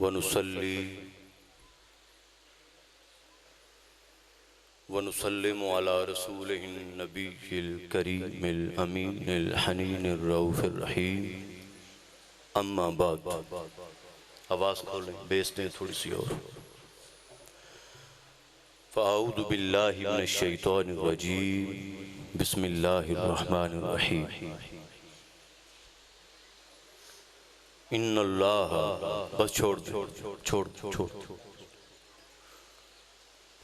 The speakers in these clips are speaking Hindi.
वनुसल्ली वनुसल्लिमु अला रसूलिहिन नबिय्यिल करीमिल अमीनिल हनीनिर रऊफिर रहीम। अम्मा बाद। आवाज़ खोलें, बेस दें थोड़ी सी और। फ़अऊज़ु बिल्लाहि मिनश शैतानिर रजीम। बिस्मिल्लाहिर रहमानिर रहीम। इन्नल्लाह, बस छोड़ छोड़ छोड़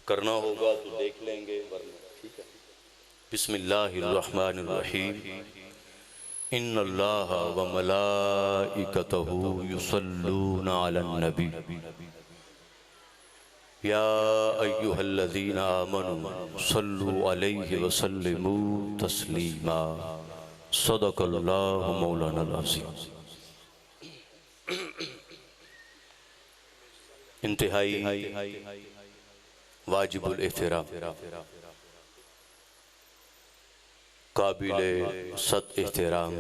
करना होगा तो देख लेंगे, ठीक है। बिस्मिल्लाहिर रहमानिर रहीम। इन्नल्लाह व मलाइकतहु युसल्लूना अलन नबी या अय्युहल्लज़ीना आमनू सल्लु अलैहि व सल्लिमू तस्लीमा। सदक़ल्लाहु मौलानाल अज़ीम। इंतहाई वाजिबुल एहतराम, काबिले सद एहतराम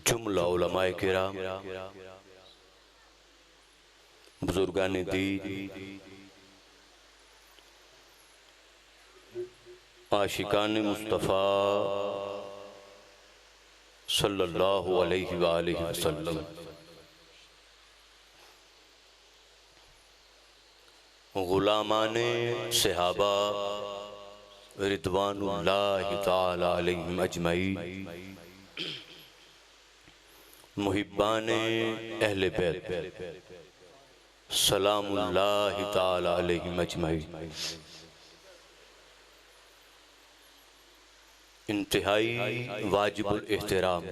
जुमला उलमाए किराम, बुजुर्गान दीन, आशिकान मुस्तफ़ा सल्लल्लाहु अलैहि वसल्लम, गुलामाने सहाबा रिदवानुल्लाहि ताला अलैहिम अजमईन, मुहिब्बाने अहले बैत सलामुल्लाहि ताला अलैहिम अजमईन। इंतहाई वाजिबुल एहतराम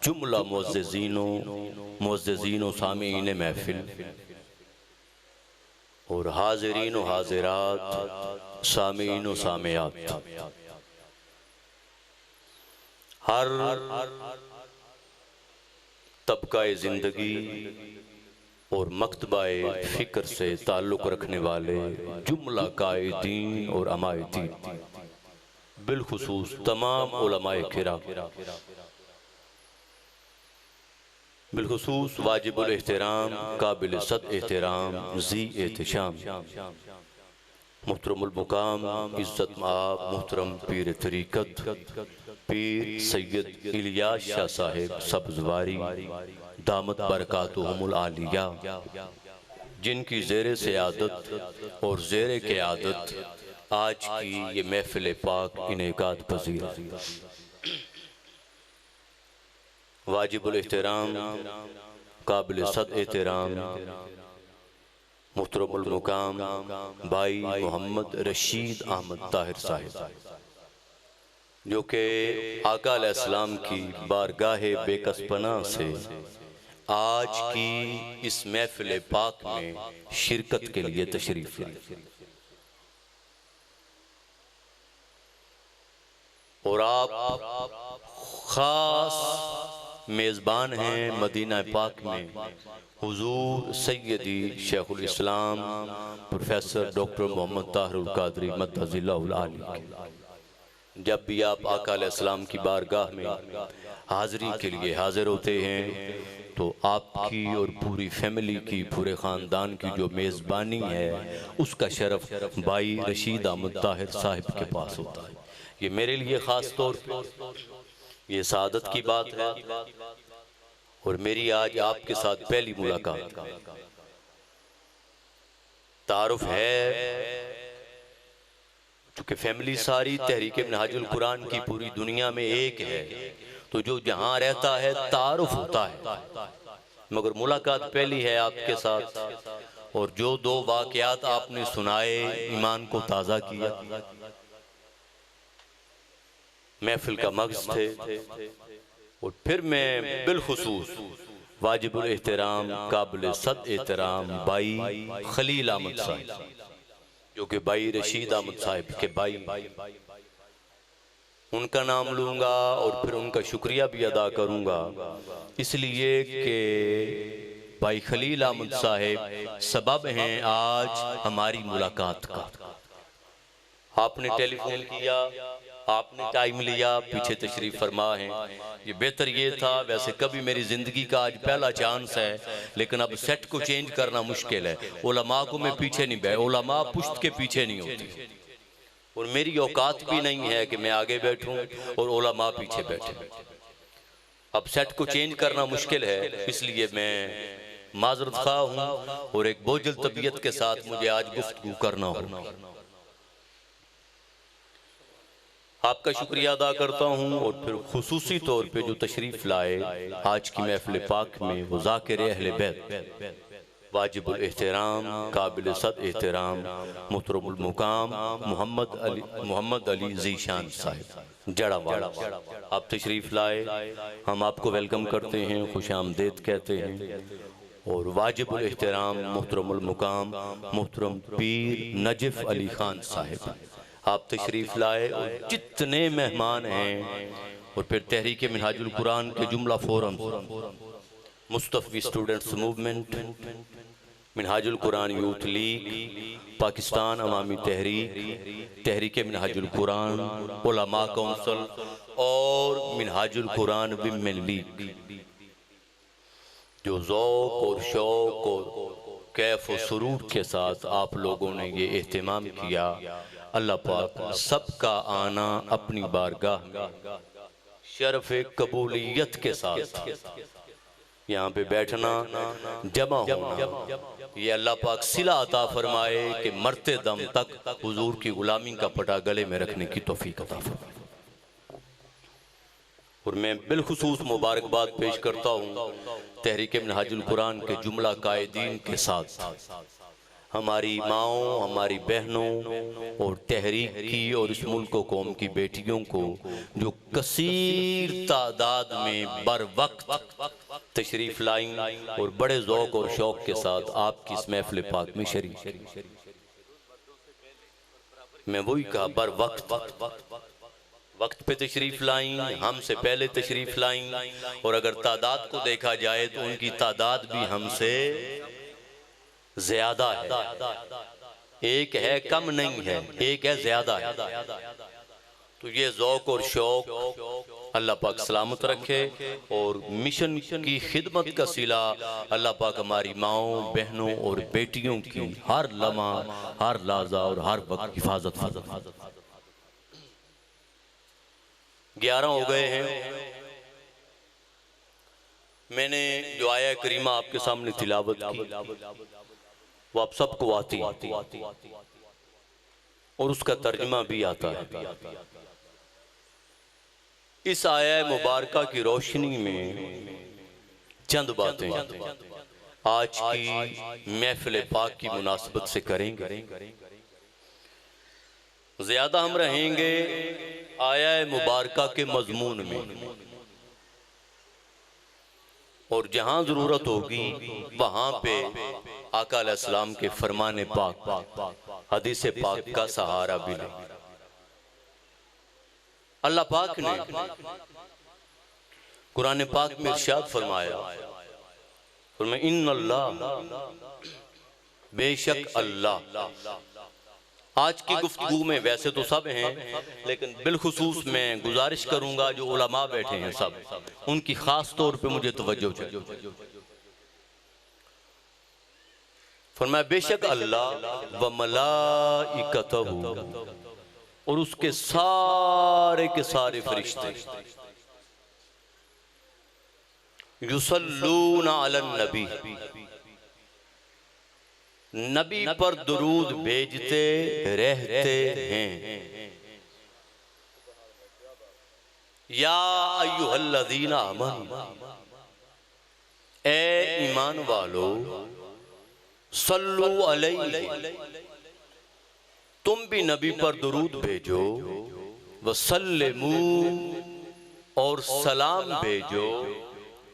जुमला मुअज़्ज़िज़ीनो सामीईन महफिल और हाज़िरीन व हाज़िरात सामीईन व सामियात, हर तबकाए ज़िंदगी और मकतबाए फ़िक्र से ताल्लुक़ रखने वाले जुमला कायदीन और अमायदीन, बिलखुसूस तमाम उलमाए किराम, बिलखुसूस वाजिबुल एहतराम काबिल सद एहतराम ज़ी एहतशाम मुहतरमुल मुकाम इज़्ज़त माब मुहतरम पीर तरीक़त पीर सैयद इलियास शाह साहिब सब्ज़वारी दामत बरकातुहुमुल आलिया, जिनकी ज़ेरे सियादत और ज़ेरे क़ियादत आज की ये महफ़िल पाक इनेकात पज़ीर। वाजिबुल एहतराम काबिल सद एहतराम मुहतरमुल मुकाम भाई मोहम्मद रशीद अहमद ताहिर साहिब, जो कि आका अलैहिस्सलाम की बारगाहे बेकसपना से आज की इस महफ़िल पाक में शिरकत के लिए तशरीफ़ लाए और आप ख़ास मेज़बान हैं मदीना पाक में हुज़ूर सैयदी शेखुल इस्लाम प्रोफेसर डॉक्टर मोहम्मद ताहिरुल क़ादरी मद्दज़िल्लाहुल आली। जब भी आप आका अलैहिस्सलाम की बारगाह में हाज़िरी के लिए हाज़िर होते हैं तो आपकी और पूरी फैमिली की, पूरे ख़ानदान की जो मेज़बानी है उसका शरफ़ भाई रशीद अहमद ताहिर साहिब के पास होता है। ये मेरे लिए ख़ास तौर पर ये सादत की बात है और मेरी आज आपके साथ पहली मुलाकात। तारुफ है चूँकि फैमिली सारी तहरीक मिनहाजुल कुरान की पूरी दुनिया में एक है, तो जो जहाँ रहता है तारुफ होता है, मगर मुलाकात पहली है आपके साथ। और जो दो वाक़यात आपने सुनाए ईमान को ताज़ा किया, महफिल का मग़ज़ थे। और फिर मैं बिलखुसूस वाजिबुल एहतराम काबिल सद एहतराम भाई खलील अहमद साहिब, जो कि भाई रशीद अहमद साहिब के भाई, उनका नाम लूँगा और फिर उनका शुक्रिया भी अदा करूँगा, इसलिए कि भाई खलील अहमद साहिब सबब हैं आज हमारी मुलाकात का। आपने टेलीफोन किया, आपने टाइम लिया, पीछे तशरीफ फरमा है, ये बेहतर ये था। वैसे कभी मेरी ज़िंदगी का आज पहला चांस है, लेकिन अब सेट को चेंज करना मुश्किल है। उलमा को मैं पीछे नहीं बैठ, उलमा पुश्त के पीछे नहीं होती, और मेरी औकात भी नहीं है कि मैं आगे बैठूं और उलमा पीछे बैठे। अब सेट को चेंज करना मुश्किल है, इसलिए मैं माजरत खा हूँ और एक बोझल तबीयत के साथ मुझे आज गुफ्तगू करना हो। आपका शुक्रिया अदा करता हूँ, और फिर खुसूसी तौर पे जो तशरीफ़ लाए आज की महफिल पाक में, वो ज़ाकिर अहले बैत वाजिबुल एहतराम काबिल सद एहतराम मुहतरमुल मुकाम मोहम्मद अली ज़ीशान साहिब जड़ावाड़ा, आप तशरीफ़ लाए, हम आपको वेलकम करते हैं, खुश आमदेद कहते हैं। और वाजिबुल एहतराम मुहतरमुल मुकाम मोहतरम पीर नजिफ़ अली खान साहिब, आप तशरीफ़ लाए, और जितने मेहमान हैं, और फिर तहरीक मिनहाजुल कुरान के जुमला forum, Mustafi students movement, Minhajul Quran youth league, Pakistan Awami Tehreek, Tehreek Minhajul Quran, Ulama council और मिनहाजुल कुरान विमेन लीग, जो ज़ौक़ और शौक़ और कैफ व सुरूर के साथ आप लोगों ने ये एहतमाम किया, अल्लाह पाक सबका आना अपनी बारगाह में शरफ़ कबूलियत के साथ यहाँ पे बैठना, जमा होना, ये अल्लाह पाक सिला अता फरमाए कि मरते दम तक हुजूर की गुलामी का पटा गले में रखने की तौफीक अता फरमाए। और मैं बिलखुसूस मुबारकबाद पेश करता हूँ तहरीक मिनहाजुल कुरान के जुमला कायदीन के साथ हमारी माओं, हमारी बहनों और तहरीक की और इस मुल्क को कौम की बेटियों को, जो कसीर तादाद में बर वक्त तशरीफ़ लाईं और बड़े ज़ौक़ और शौक़ के साथ आपकी इस महफ़िल पाक में शरीक। मैं वही कहा, बर वक्त पे तशरीफ़ लाईं, हमसे पहले तशरीफ़ लाईं, और अगर तादाद को देखा जाए तो उनकी तादाद भी हमसे ज़्यादा है। एक है, कम नहीं है, एक है, ज़्यादा है। तो ये ज़ौक़ और शौक़ अल्लाह पाक सलामत रखे, और मिशन की खिदमत का सिला अल्लाह पाक हमारी माओं, बहनों और बेटियों की हर लम्हा, हर लाज़ा और हर वक्त हिफाजत फरमाए। 11 हो गए हैं। मैंने जो आया करीमा आपके सामने तिलावत की, वो आप सबको आती है और उसका तर्जुमा भी आता है। इस आया मुबारका की रोशनी में चंद बातें आज की महफिल पाक की मुनासबत से करेंगे। ज्यादा हम रहेंगे आया मुबारका के मजमून में, और जहां जरूरत होगी वहां पे आका अलैहिस्सलाम के फरमाने पाक, हदीस पाक का सहारा भी लें। अल्लाह पाक ने कुरान पाक में इरशाद फरमाया, इन्नल्लाह, बेशक अल्लाह। आज की गुफ्तगू में वैसे तो सब हैं, लेकिन बिलखुसूस मैं गुजारिश करूंगा जो उलमा बैठे हैं सब, उनकी खास तौर पे मुझे तवज्जो चाहिए। फरमाया बेशक अल्लाह व मलाइकतहू, और उसके सारे के सारे फरिश्ते, युसल्लूना अलन नबी, नबी पर दुरूद भेजते रहते हैं। या अय्युहल्लज़ीना आमनू, ए ईमान वालो, सल्लु अलैहि, तुम भी नबी पर दुरूद भेजो, वसल्लिमू, और सलाम भेजो,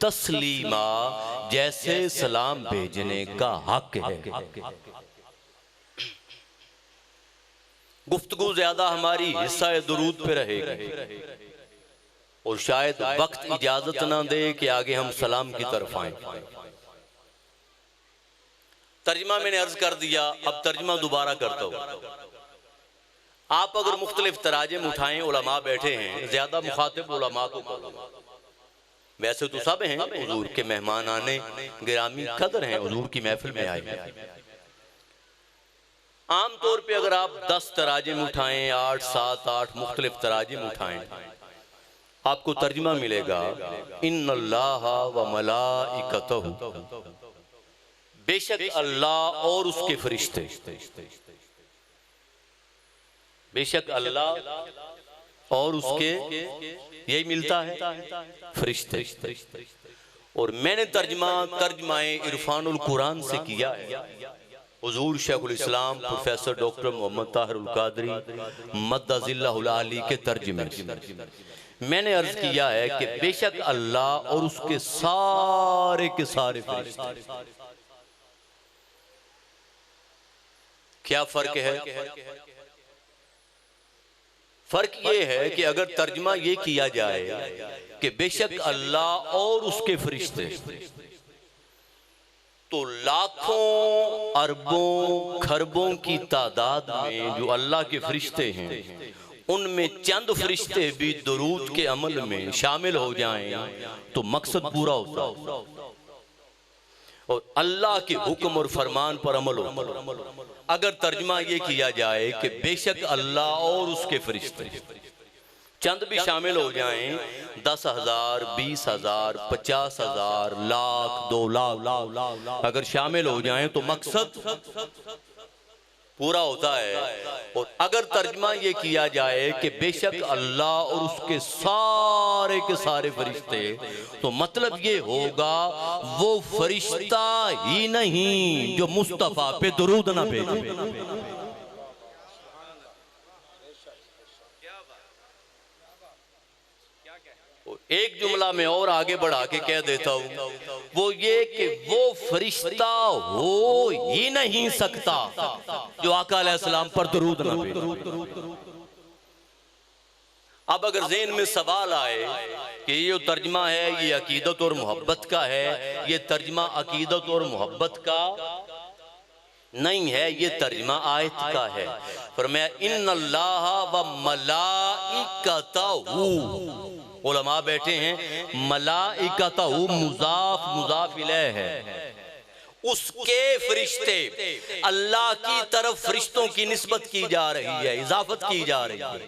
तस्लीमा, जैसे सलाम भेजने का हक है। गुफ्तगू ज्यादा हमारी हिस्सा दुरूद पे रहेगी, और शायद वक्त इजाजत ना दे कि आगे हम सलाम की तरफ आए। तर्जमा मैंने अर्ज कर दिया, अब तर्जमा दोबारा करता हूं। आप अगर मुख्तलिफ तराजिम उठाएं, उलमा बैठे हैं, ज्यादा मुखातिब उलमा को करो। वैसे तो सब हैं, हुजूर के मेहमान आने गिरामी कदर हैं, हुजूर की महफिल में आए। आम तौर पे अगर आप 10 तराजिम उठाएं, 8 7 8 मुख्तलिफ तराजिम उठाएं, आपको तर्जुमा मिलेगा इन्नल्लाह व मलाइकतहु, बेशक अल्लाह और उसके फरिश्ते, बेशक अल्लाह और उसके, यही मिलता है फरिश्ते। और मैंने तर्जमाए इरफानुल कुरान से किया है, हुजूर शेखुल इस्लाम प्रोफेसर डॉक्टर मोहम्मद ताहिरुल कादरी मद्दजिल्लाहुल आली के तर्जुमे। मैंने अर्ज किया है कि बेशक अल्लाह और उसके सारे के सारे फरिश्ते। क्या फर्क है? फर्क ये है कि अगर तर्जमा ये किया जाए कि बेशक अल्लाह और उसके फरिश्ते, तो लाखों अरबों खरबों की तादाद में जो अल्लाह के फरिश्ते हैं, उनमें चंद फरिश्ते भी दुरूद के अमल में शामिल हो जाएं तो मकसद पूरा होता है और अल्लाह के हुक्म और फरमान पर अमल हो। अगर तर्जमा ये किया जाए कि बेशक अल्लाह और उसके फरिश्ते, चंद भी शामिल हो जाएं, 10,000 20,000 50,000 लाख 2 लाख अगर शामिल हो जाएं तो मकसद पूरा होता है। और अगर तर्जमा ये किया जाए कि बेशक अल्लाह और उसके सारे के सारे फरिश्ते, तो मतलब ये होगा वो फरिश्ता ही नहीं जो मुस्तफा पे दुरूद ना भेजे। एक जुमला में और आगे बढ़ा के कह देता हूं, वो ये कि वो फरिश्ता हो ही नहीं सकता जो आका अलैहिस्सलाम पर दुरूद ना भेजे। अब अगर ज़हन में सवाल आए कि ये तर्जमा है ये अकीदत और मोहब्बत का है, ये तर्जमा अकीदत और मोहब्बत का नहीं है, ये तर्जमा आयत का है। फरमाया इन्नल्लाह व मलाइकतहु, उलमा बैठे हैं, मलाइकतहु मुजाफ मुजाफ इलैह है, उसके फरिश्ते, अल्लाह की तरफ फरिश्तों की निस्बत की जा रही है, इजाफत की जा रही है।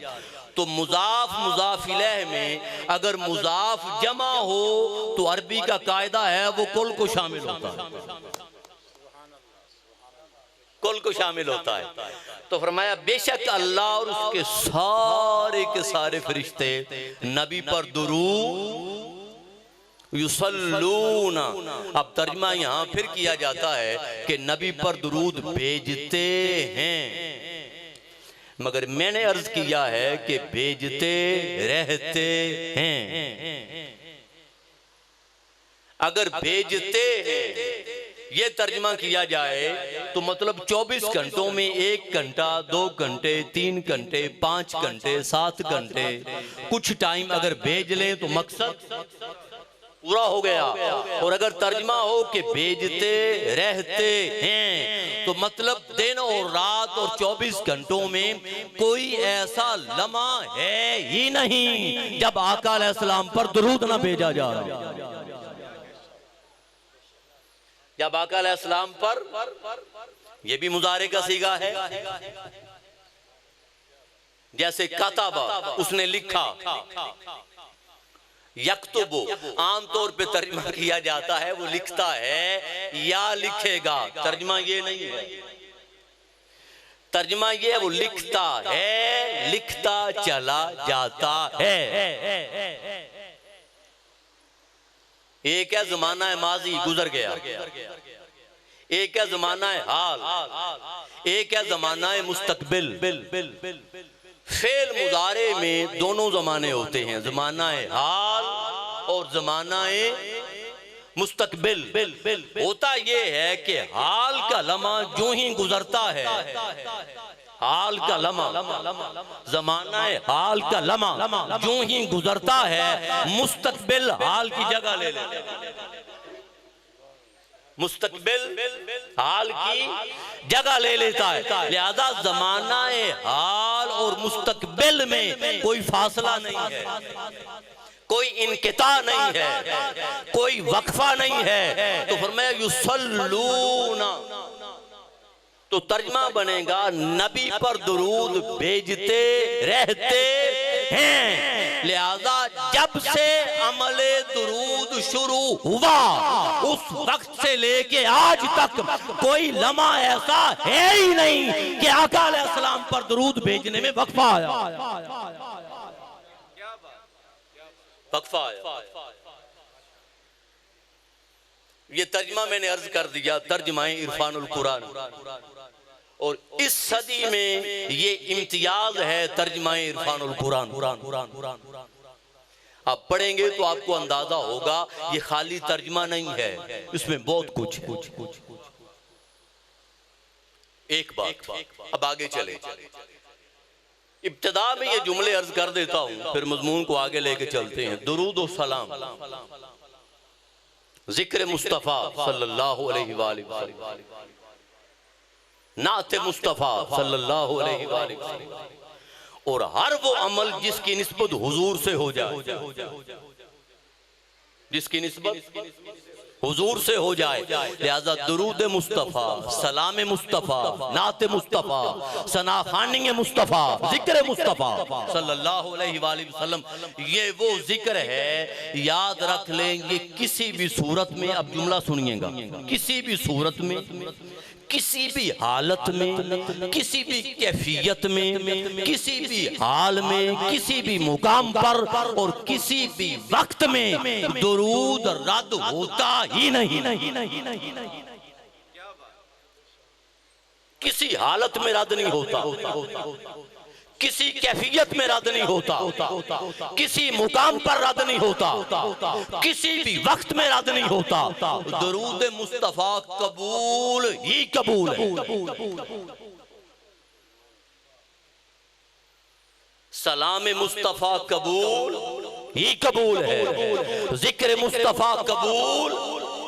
तो मुजाफ मुजाफ इलैह में अगर मुजाफ जमा हो तो अरबी का कायदा है वो कुल को शामिल होता है, कुल को शामिल होता है। तो फरमाया बेशक अल्लाह और उसके सारे के सारे फरिश्ते नबी पर दुरूद युसल्लूना। अब तर्जमा यहां फिर किया जाता है कि नबी पर दुरूद भेजते हैं, मगर मैंने अर्ज किया है कि भेजते रहते हैं। अगर भेजते हैं ये तर्जमा किया जाए तो मतलब 24 घंटों में 1 घंटा 2 घंटे 3 घंटे 5 घंटे 7 घंटे कुछ टाइम अगर भेज लें तो मकसद पूरा हो गया। और अगर तर्जमा हो कि भेजते रहते हैं तो मतलब दिन और रात और 24 घंटों में कोई ऐसा लम्हा है ही नहीं जब आका अलैहिस्सलाम पर दुरूद ना भेजा जा रहा। जब आका अलैहिस्सलाम पर, यह भी मुजारे का सीगा है, जैसे कतबा उसने लिखा, यक्तुबु आमतौर पे तर्जमा किया जाता है वो लिखता है या लिखेगा, तर्जमा ये नहीं है, तर्जमा ये वो लिखता है, लिखता चला जाता है। एक है जमाना है माजी गुजर गया, एक है जमाना है हाल, एक है जमाना है मुस्तकबिल। फेल मुदारे में दोनों जमाने होते हैं, जमाना है हाल और जमाना है मुस्तकबिल। होता ये है कि हाल का लम्हा जो ही गुजरता है, हाल का लम्हा, जमाना है हाल का लम्हा जो ही गुजरता है मुस्तकबिल हाल की जगह ले लेता है, मुस्तकबिल हाल की जगह ले लेता है। लिहाजा जमाना हाल और मुस्तकबिल में कोई फासला नहीं है, कोई इनकिता नहीं है, कोई वक्फा नहीं है। तो फरमाया युसल्लूना, तो तर्जमा बनेगा नबी पर दुरूद भेजते रहते हैं। लिहाजा जब से अमले दुरूद शुरू हुआ उस वक्त से लेके आज तक कोई लम्हा ऐसा है ही नहीं कि आका अलैहिस्सलाम पर दुरूद भेजने में वक्फा आया, वक्फा आया। ये तर्जमा मैंने अर्ज कर दिया, तर्जमाए इरफानुल कुरान। और इस सदी में ये इम्तियाज है तर्जमाए इरफानुल कुरान। आप पढ़ेंगे तो आपको अंदाजा होगा ये खाली तर्जमा नहीं है, इसमें बहुत कुछ है। एक बात, अब आगे चले। इब्तिदा में ये जुमले अर्ज कर देता हूं, फिर मजमून को आगे लेके चलते हैं। दुरूद और सलाम, जिक्र मुस्तफा सल्लल्लाहु अलैहि वसल्लम, नाते मुस्तफा सल्लल्लाहु अलैहि वसल्लम, और हर वो अमल जिसकी निस्बत हुजूर से हो जाए, जिसकी निस्बत हुजूर से हो जाए। लिहाजा दुरूद मुस्तफा, सलाम मुस्तफा, नात मुस्तफा, सनाखानी मुस्तफा, जिक्र मुस्तफा सल्लल्लाहु अलैहि वसल्लम, ये वो जिक्र है। याद रख लेंगे किसी भी सूरत में, अब जुमला सुनिएगा, किसी भी सूरत में, किसी भी हालत में, किसी भी कैफियत में, किसी भी हाल में, किसी भी मुकाम पर और किसी भी वक्त में दुरूद रद्द होता ही नहीं। किसी हालत में रद्द नहीं होता, किसी कैफियत में रद्द नहीं होता, किसी मुकाम पर रद्द नहीं होता, किसी भी वक्त में रद्द नहीं होता। दुरूद मुस्तफा कबूल ही कबूल है, सलाम मुस्तफा कबूल ही कबूल है, जिक्र मुस्तफा कबूल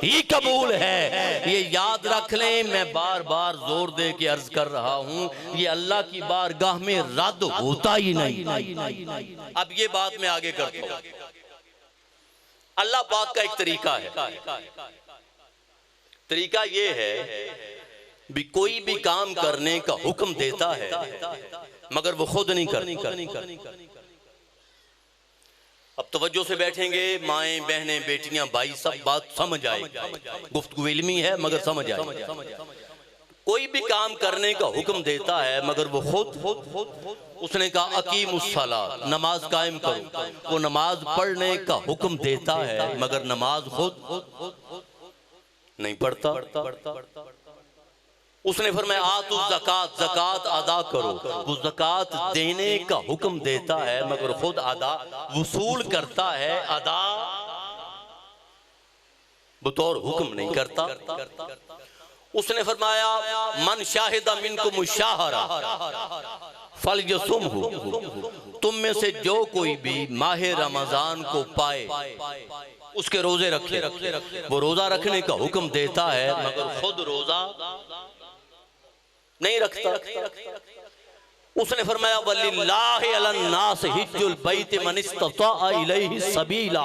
ही कबूल है। ये याद रख लें, मैं बार बार जोर दे के अर्ज कर रहा हूं, ये अल्लाह की बारगाह में रद्द होता ही नहीं। अब ये बात मैं आगे करता हूं। अल्लाह पाक का एक तरीका है, तरीका ये है भी कोई भी काम करने का हुक्म देता है मगर वो खुद नहीं करता। अब तवज्जो से बैठेंगे, माएँ बहनें बेटियां भाई सब बात समझ आएगी, गुफ्तगू इल्मी है मगर समझ आएगी। कोई भी काम करने का हुक्म देता है मगर वो खुद, उसने कहा अकीमुस्सलात, नमाज कायम करो, वो नमाज पढ़ने का हुक्म देता है मगर नमाज खुद नहीं पढ़ता। उसने फरमाया आतु ज़कात, ज़कात अदा करो, वो ज़कात देने का हुक्म देता है मगर खुद अदा वसूल करता है, अदा बतौर हुक्म नहीं करता। उसने फरमाया मन शाहिदा मिनकुम मुशाहरा फलयसुमहु, तुम में से जो कोई भी माह रमजान को पाए उसके रोजे रखे। वो रोजा रखने का हुक्म देता है मगर खुद रोजा नहीं रखता। उसने फरमाया वलिल्लाहि अलन्नास हिज्जुल बैत मन इस्तताअ इलैहि सबीला,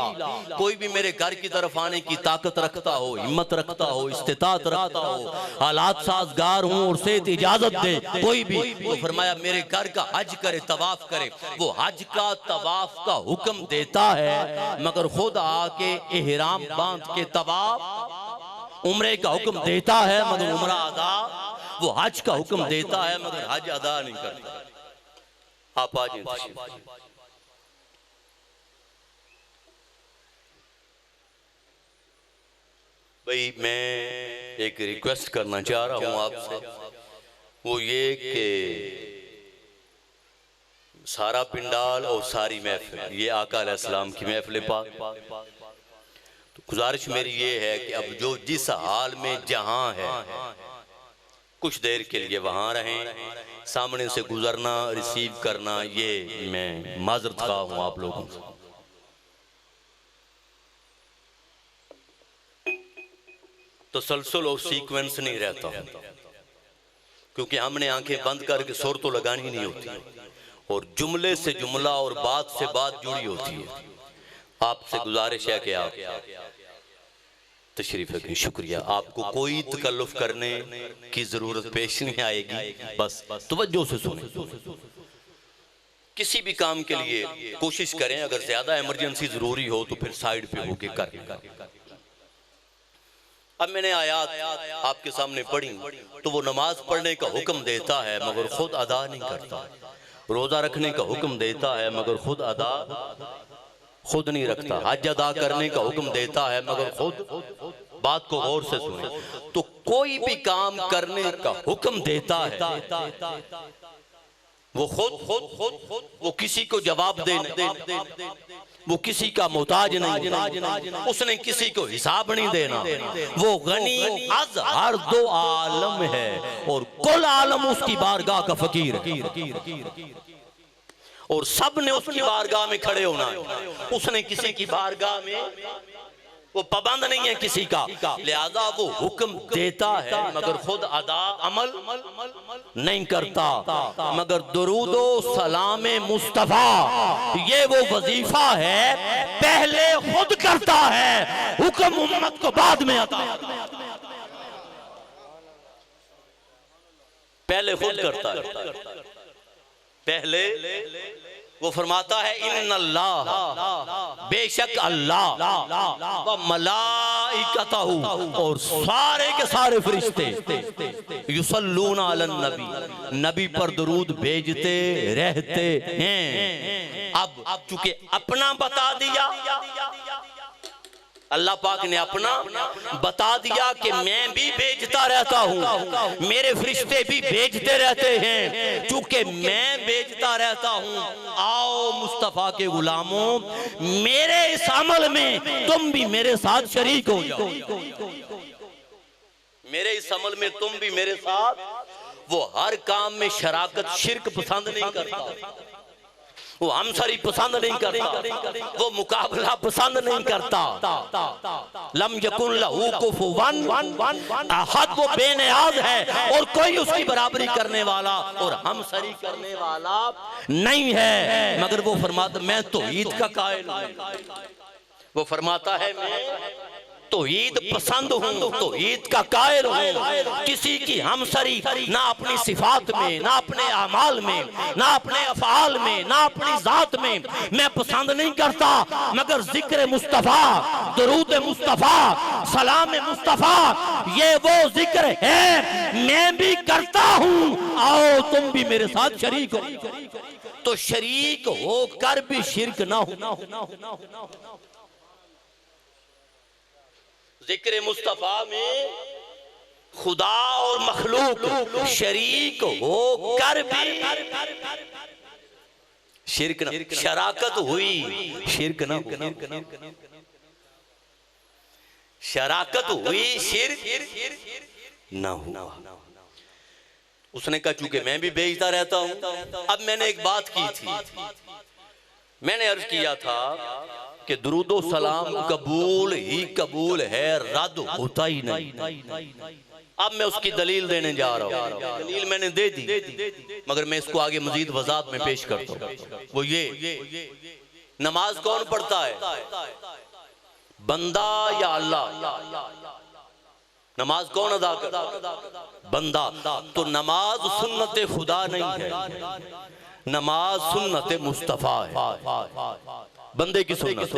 कोई भी मेरे घर की तरफ आने की ताकत रखता हो, हिम्मत रखता हो, इस्तिताअत रखता हो, हालात साजगार हो और से इजाजत दे कोई भी, तो फरमाया मेरे घर का हज करे, तवाफ करे। वो हज का तवाफ का हुक्म देता है मगर खुद आके एहराम बांध के तवाफ, उम्रे का हुक्म देता है मगर उम्रा अदा, वो हज का हुक्म देता है मगर हज अदा नहीं करता। आप आ जाइए। भाई मैं एक रिक्वेस्ट करना चाह रहा हूं आपसे, वो ये कि सारा पिंडाल और सारी महफिल ये आका अलैहिस्सलाम की महफिल पाक, तो गुजारिश मेरी ये है कि अब जो जिस हाल में जहां है कुछ देर के लिए वहां रहें, सामने से गुजरना रिसीव करना ये मैं माजरत खा हूं आप लोगों से। तसलसल और सीक्वेंस नहीं रहता, क्योंकि हमने आंखें बंद करके सुर तो लगानी नहीं होती और जुमले से जुमला और बात से बात जुड़ी होती है। आपसे गुजारिश है कि आप तशरीफ रखें। शुक्रिया। आपको कोई तकल्लुफ करने की जरूरत पेश नहीं आएगी, बस तवज्जो से सुने। किसी भी काम के लिए कोशिश करें, अगर ज्यादा इमरजेंसी जरूरी हो तो फिर साइड पे होके कर। अब मैंने आयात आपके सामने पढ़ी तो वो नमाज पढ़ने का हुक्म देता है मगर खुद अदा नहीं करता, रोजा रखने का हुक्म देता है मगर खुद नहीं रखता, हज अदा करने का हुक्म देता है मगर खुद, बात को गौर से सुने, तो कोई भी काम करने का हुक्म देता है वो खुद वो किसी को जवाब दे, वो किसी का मोहताज नहीं, उसने किसी को हिसाब नहीं देना, वो गनी अज हर दो आलम है और कुल आलम उसकी बारगाह का फकीर है और सब ने उसकी बारगाह में खड़े होना है। उसने किसी की बारगाह में वो पाबंद नहीं है किसी का, लिहाजा वो हुक्म देता है मगर खुद अदा अमल नहीं करता। मगर दुरूदो सलाम मुस्तफा ये वो वजीफा है पहले खुद करता है, हुक्म उम्मत को बाद में आता है। पहले खुद करता है, पहले वो फरमाता है इन्नल्लाह बेशक अल्लाह व मलाइकतहू और सारे के सारे फरिश्ते युसल्लूना अलन नबी नबी पर दुरूद भेजते रहते हैं। अब चूंकि अपना बता दिया, अल्लाह पाक ने अपना बता दिया कि मैं भी भेजता रहता हूँ, मेरे फरिश्ते भी भेजते रहते हैं, चूंकि मैं भेजता रहता हूँ आओ मुस्तफा के गुलामों मेरे इस अमल में तुम भी मेरे साथ शरीक हो जाओ, मेरे इस अमल में तुम भी मेरे साथ। वो हर काम में शराकत शिर्क पसंद नहीं करता, वो हमसरी पसंद नहीं करता, वो मुकाबला पसंद नहीं करता। लम यकुन लहू कुफुवन अहद, वो बेनियाज है और कोई उसकी बराबरी करने वाला और हमसरी करने वाला नहीं है। मगर वो फरमाता मैं तौहीद का कायल हूं, वो फरमाता है मैं तौहीद पसंद हूँ, तौहीद का कायल हूँ। किसी की हमसरी ना अपनी सिफात में, ना अपने अमाल में, ना अपने अफआल में, ना अपनी जात में मैं पसंद नहीं करता। मगर जिक्र मुस्तफा, दुरूद मुस्तफा, सलाम मुस्तफा ये वो जिक्र है मैं भी करता हूँ, आओ तुम भी मेरे साथ शरीक हो। तो शरीक होकर भी शिर्क ना हो। जिक्र मुस्तफा में खुदा और मखलूक शरीक हो कर भी शिर्क ना, शराकत हुई शिर्क ना, शराकत हुई शिर्क ना हो। उसने कहा चूंकि मैं भी भेजता रहता हूं। अब मैंने एक बात की थी, मैंने अर्ज किया था कि दुरूदो सलाम कबूल ही कबूल है, रद्द होता ही नहीं। अब मैं उसकी दलील देने जा रहा हूँ, दलील मैंने दे दी मगर मैं इसको आगे मजीद वजाहत में पेश करता हूँ। वो ये नमाज कौन पढ़ता है, बंदा या अल्लाह? नमाज कौन अदा करता? बंदा। तो नमाज सुन्नत खुदा नहीं है, नमाज सुन्नत मुस्तफा है, बंदे की सुन्नत।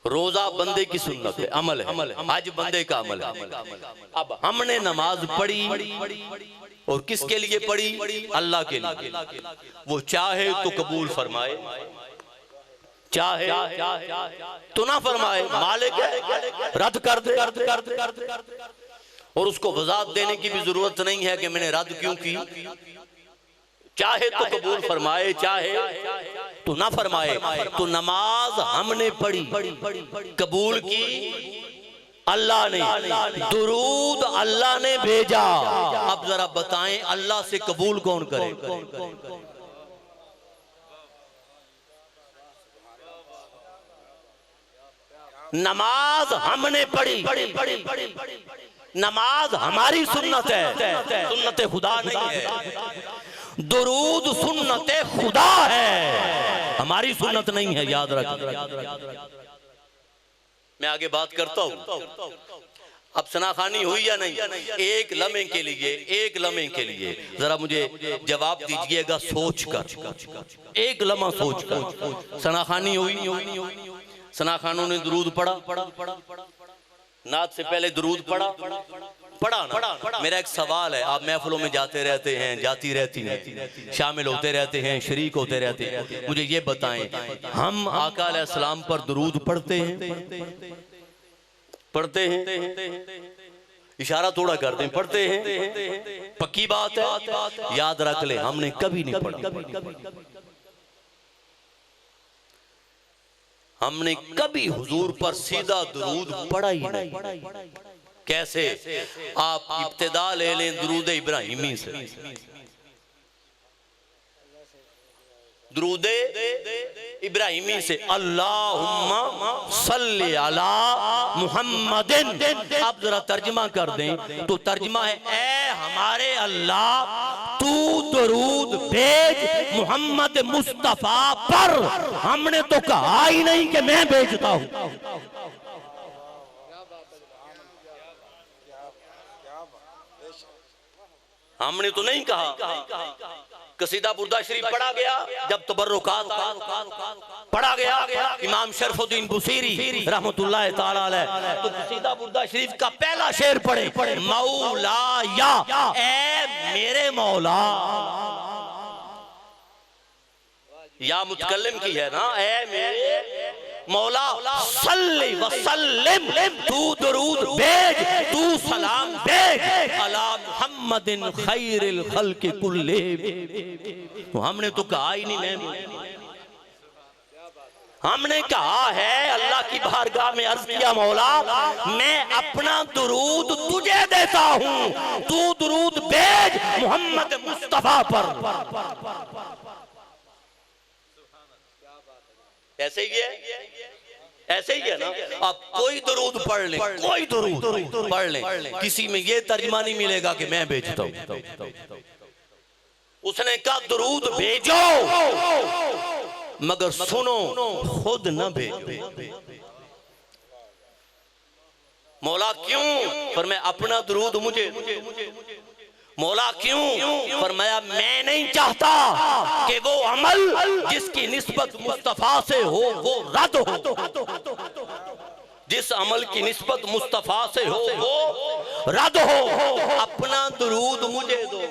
रोजा बंदे की सुन्नत है, अमल है, हज बंदे का अमल है। अब हमने नमाज पढ़ी और किसके लिए पढ़ी? अल्लाह के लिए। वो चाहे तो कबूल फरमाए, चाहे तो ना फरमाए, मालिक है रद्द कर दे। और उसको वजाहत देने की भी जरूरत नहीं है कि मैंने रद्द क्यों की। चाहे तो कबूल फरमाए, चाहे तो ना फरमाए। तो नमाज हमने पढ़ी, कबूल की अल्लाह ने, दुरूद अल्लाह ने भेजा। अब जरा बताएं अल्लाह से कबूल कौन करे? नमाज हमने पढ़ी, नमाज हमारी सुन्नत है, सुन्नत खुदा नहीं है। दुरूद सुन्नत खुदा है, हमारी सुन्नत नहीं है, याद रख। मैं आगे बात करता हूं। अब सनाखानी हुई या नहीं? एक लम्हे के लिए, एक लम्हे के लिए जरा मुझे जवाब दीजिएगा सोच कर, एक लम्हा सोच कर। सनाखानी हुई? सनाखानों ने दुरूद पढ़ा? नात से पहले दुरूद पढ़ा ना? मेरा एक सवाल है, आप महफिलों में जाते रहते हैं, जाती रहती हैं, शामिल होते रहते हैं, शरीक होते रहते हैं, मुझे ये बताएं, हम आका अलैहिस्सलाम पर दुरूद पढ़ते हैं? पढ़ते हैं? इशारा थोड़ा करते हैं, पढ़ते हैं? पक्की बात है, याद रख ले, हमने कभी नहीं पढ़ा। हमने कभी हुजूर पर सीधा दुरूद पढ़ा ही नहीं। कैसे? आप इब्तिदा ले लें दुरूद इब्राहिमी से। दुरूद इब्राहिमी से, अल्लाहुम्मा सल्ली अला मुहम्मदिन। आप जरा तर्जमा कर दें तो तर्जमा है, ऐ हमारे अल्लाह तू दुरूद भेज मोहम्मद मुस्तफा पर। हमने तो कहा ही नहीं कि मैं भेजता हूं। हमने तो नहीं कहा। कसीदा बुर्दा शरीफ पढ़ा गया, जब तबर्रुकात पढ़ा गया इमाम शरफुद्दीन बुसीरी रहमतुल्लाह ताला अलैह, तो कसीदा बुर्दा शरीफ का पहला शेर पढ़े, मौला या, ऐ मेरे मौला। या मुतकल्लिम की है ना, ऐ मेरे मौला, सल्ली व सल्लिम, तू दुरूद भेज, तू सलाम भेज, अला मुहम्मदिन खैरिल खल्क़ि कुल्लिहिम। तो हमने तो कहा ही नहीं, हमने कहा है अल्लाह की बारगाह में अर्ज किया, मौला मैं अपना दुरूद तुझे देता हूं, तू दुरूद भेज मोहम्मद मुस्तफा पर। ऐसे ही है, ऐसे ही है ना। आप कोई दुरूद पढ़ लें, कोई दुरूद पढ़ लें, किसी में ये तर्जमा नहीं मिलेगा कि मैं भेजता हूं। उसने कहा दुरूद भेजो, मगर सुनो खुद न भेजो। मौला क्यों? फरमाया अपना दुरूद मुझे। मौला क्यों? फरमाया मैं नहीं चाहता कि वो अमल जिसकी निस्बत मुस्तफा से हो वो रद्द हो। जिस अमल की निस्बत मुस्तफा से हो वो रद्द हो। अपना दुरूद मुझे दो।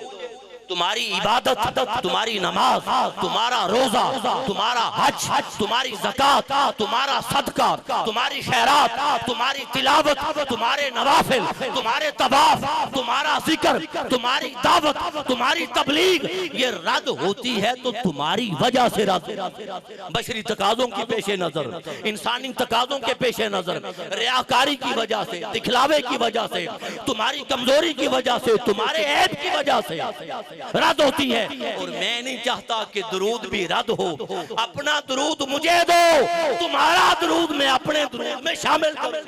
तुम्हारी इबादत, तुम्हारी नमाज, तुम्हारा रोजा, तुम्हारा हज, तुम्हारी ज़कात, तुम्हारा सदका, तुम्हारी खैरात, तुम्हारी तिलावत, तुम्हारे नवाफिल, तुम्हारे तवाफ, तुम्हारा जिक्र, तुम्हारी दावत, तुम्हारी तबलीग, ये रद्द होती है तो तुम्हारी वजह से रद्द। बशरी तकाज़ों की पेशे नजर, इंसानी तकाज़ों के पेशे नजर, रियाकारी की वजह से, दिखलावे की वजह से, तुम्हारी कमजोरी की वजह से, तुम्हारे ऐब की वजह से रद्द होती है। और मैं नहीं चाहता कि दुरूद भी रद्द हो। अपना दुरूद मुझे दो, तुम्हारा दुरूद मैं अपने दुरूद में शामिल करूं।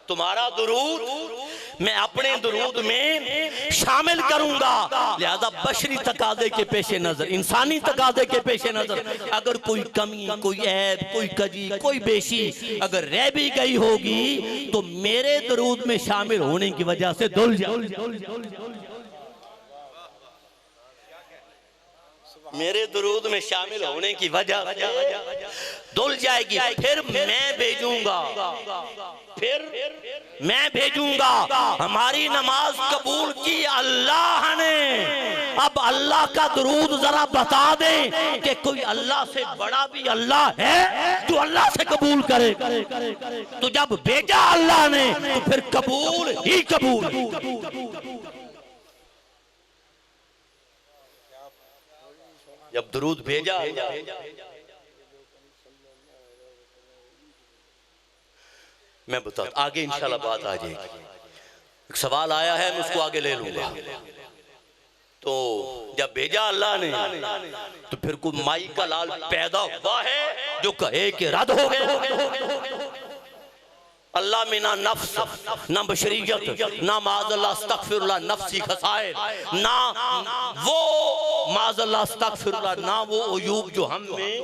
तुम्हारा दुरूद मैं अपने दुरूद में शामिल करूंगा। लिहाजा बशरी तकाज़े के पेशे नजर, इंसानी तकाज़े के पेशे नजर अगर कोई कमी, कोई ऐब, कोई कजी, कोई बेशी अगर रह भी गई होगी तो मेरे दुरूद में शामिल होने की वजह से धुल जाए। मेरे दुरूद में शामिल होने की वजह धुल जाएगी। फिर मैं भेजूंगा, फिर मैं भेजूंगा। हमारी नमाज कबूल की अल्लाह ने। अब अल्लाह का दुरूद जरा बता दें कि कोई अल्लाह से बड़ा भी अल्लाह है जो अल्लाह से कबूल करे। तो जब भेजा अल्लाह ने तो फिर कबूल ही कबूल। जब दुरूद भेजा मैं बताता, आगे इंशाल्लाह बात आ जाएगी। एक सवाल आया है, मैं उसको आगे ले लूंगा। तो जब भेजा अल्लाह ने तो फिर कोई माई का लाल पैदा हुआ है जो कहे कि रद्द हो गया। अल्लाह में ना नफ्स, ना बशरियत, ना माज़अल्लाह अस्तगफिरुल्लाह नफ्सी खसाइल, ना वो माज़अल्लाह अस्तगफिरुल्लाह, ना वो अयूब जो हम में,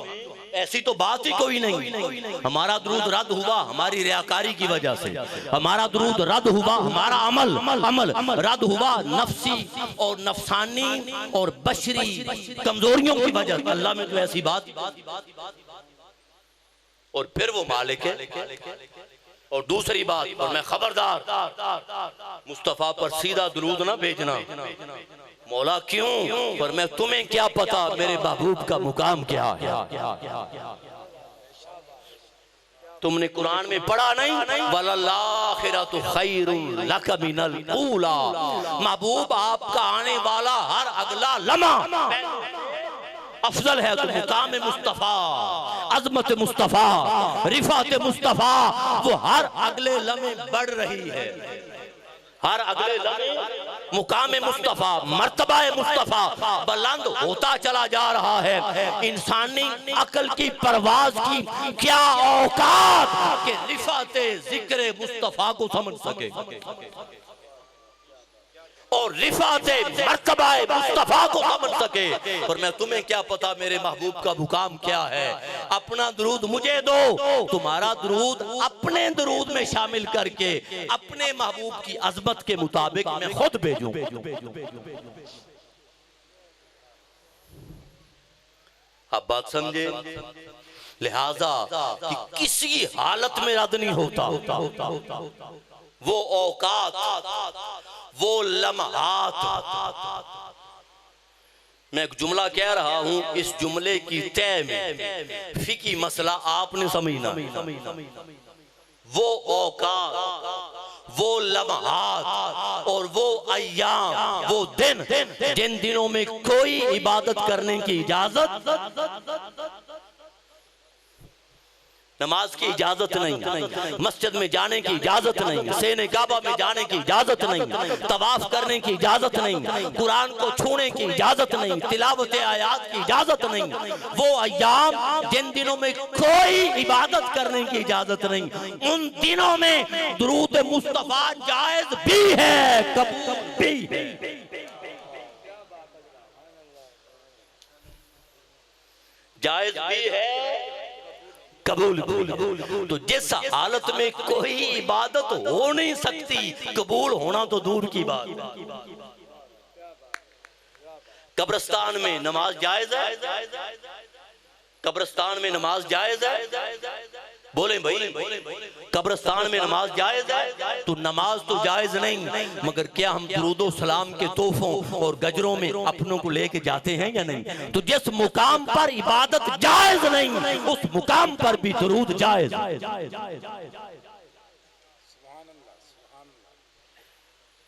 ऐसी तो बात ही कोई नहीं। हमारा दुरूद रद्द हुआ हमारी रियाकारी की वजह से, हमारा दुरूद रद्द हुआ, हमारा अमल रद्द हुआ नफ्सी और नफसानी और बशरी कमजोरियों की वजह से। अल्लाह में तो ऐसी बात। और फिर वो मालिक है। और दूसरी बात, और मैं खबरदार मुस्तफा पर सीधा दुरूद ना भेजना। मौला क्यों? पर मैं तुम्हें क्या पता मेरे महबूब का मुकाम क्या है। तुमने कुरान में पढ़ा नहीं, वलल्लाखिरतु खैरुन लक मिनल ऊला। महबूब आपका आने वाला हर अगला लम्हा अफजल है। तो मुकाम मुस्तफा, अजमत मुस्तफा, रिफात मुस्तफा वो हर अगले लम्हे बढ़ रही है। हर अगले लम्हे मुकाम मुस्तफा, मर्तबा मुस्तफा बुलंद होता चला जा रहा है। इंसानी अकल की परवाज की क्या औकात के रिफात जिक्र मुस्तफा को समझ सके और रिफात मर्तबा मुस्तफा को समझ सके। और मैं तुम्हें क्या पता मेरे महबूब का मुकाम क्या है। अपना दुरूद मुझे दो, तुम्हारा दुरूद अपने दुरूद में शामिल करके अपने महबूब की अजमत के मुताबिक मैं खुद भेजूं। अब बात समझे। लिहाजा कि किसी हालत में रद्द नहीं होता वो औकात, वो लम्हात। मैं एक जुमला कह रहा हूं, इस जुमले की तय में फिकी मसला आपने समझना। वो औकात, वो लम्हात और वो अय्याम, वो दिन जिन दिनों में कोई इबादत करने की इजाजत, नमाज की इजाजत नहीं, मस्जिद में जाने की इजाजत नहीं, सेने काबा में जाने की इजाजत नहीं, तवाफ करने की इजाजत नहीं, कुरान को छूने की इजाजत नहीं, तिलावत आयात की इजाजत नहीं। वो अय्याम जिन दिनों में कोई इबादत करने की इजाजत नहीं, उन दिनों में दुरूद मुस्तफा जायज भी है, कबूल भी है। जायज भी है, कबूल। तो जिस हालत में कोई इबादत हो नहीं सकती, कबूल होना तो दूर की बात। कब्रिस्तान में नमाज जायज है? कब्रिस्तान में नमाज जायज है? बोले भाई, कब्रिस्तान में नमाज जायज है? तो नमाज तो जायज नहीं, मगर क्या हम दुरूदो सलाम के तोहफों और गजरों में अपनों को लेके जाते हैं या नहीं? तो जिस मुकाम पर इबादत जायज नहीं, उस मुकाम पर भी दुरूद जायज।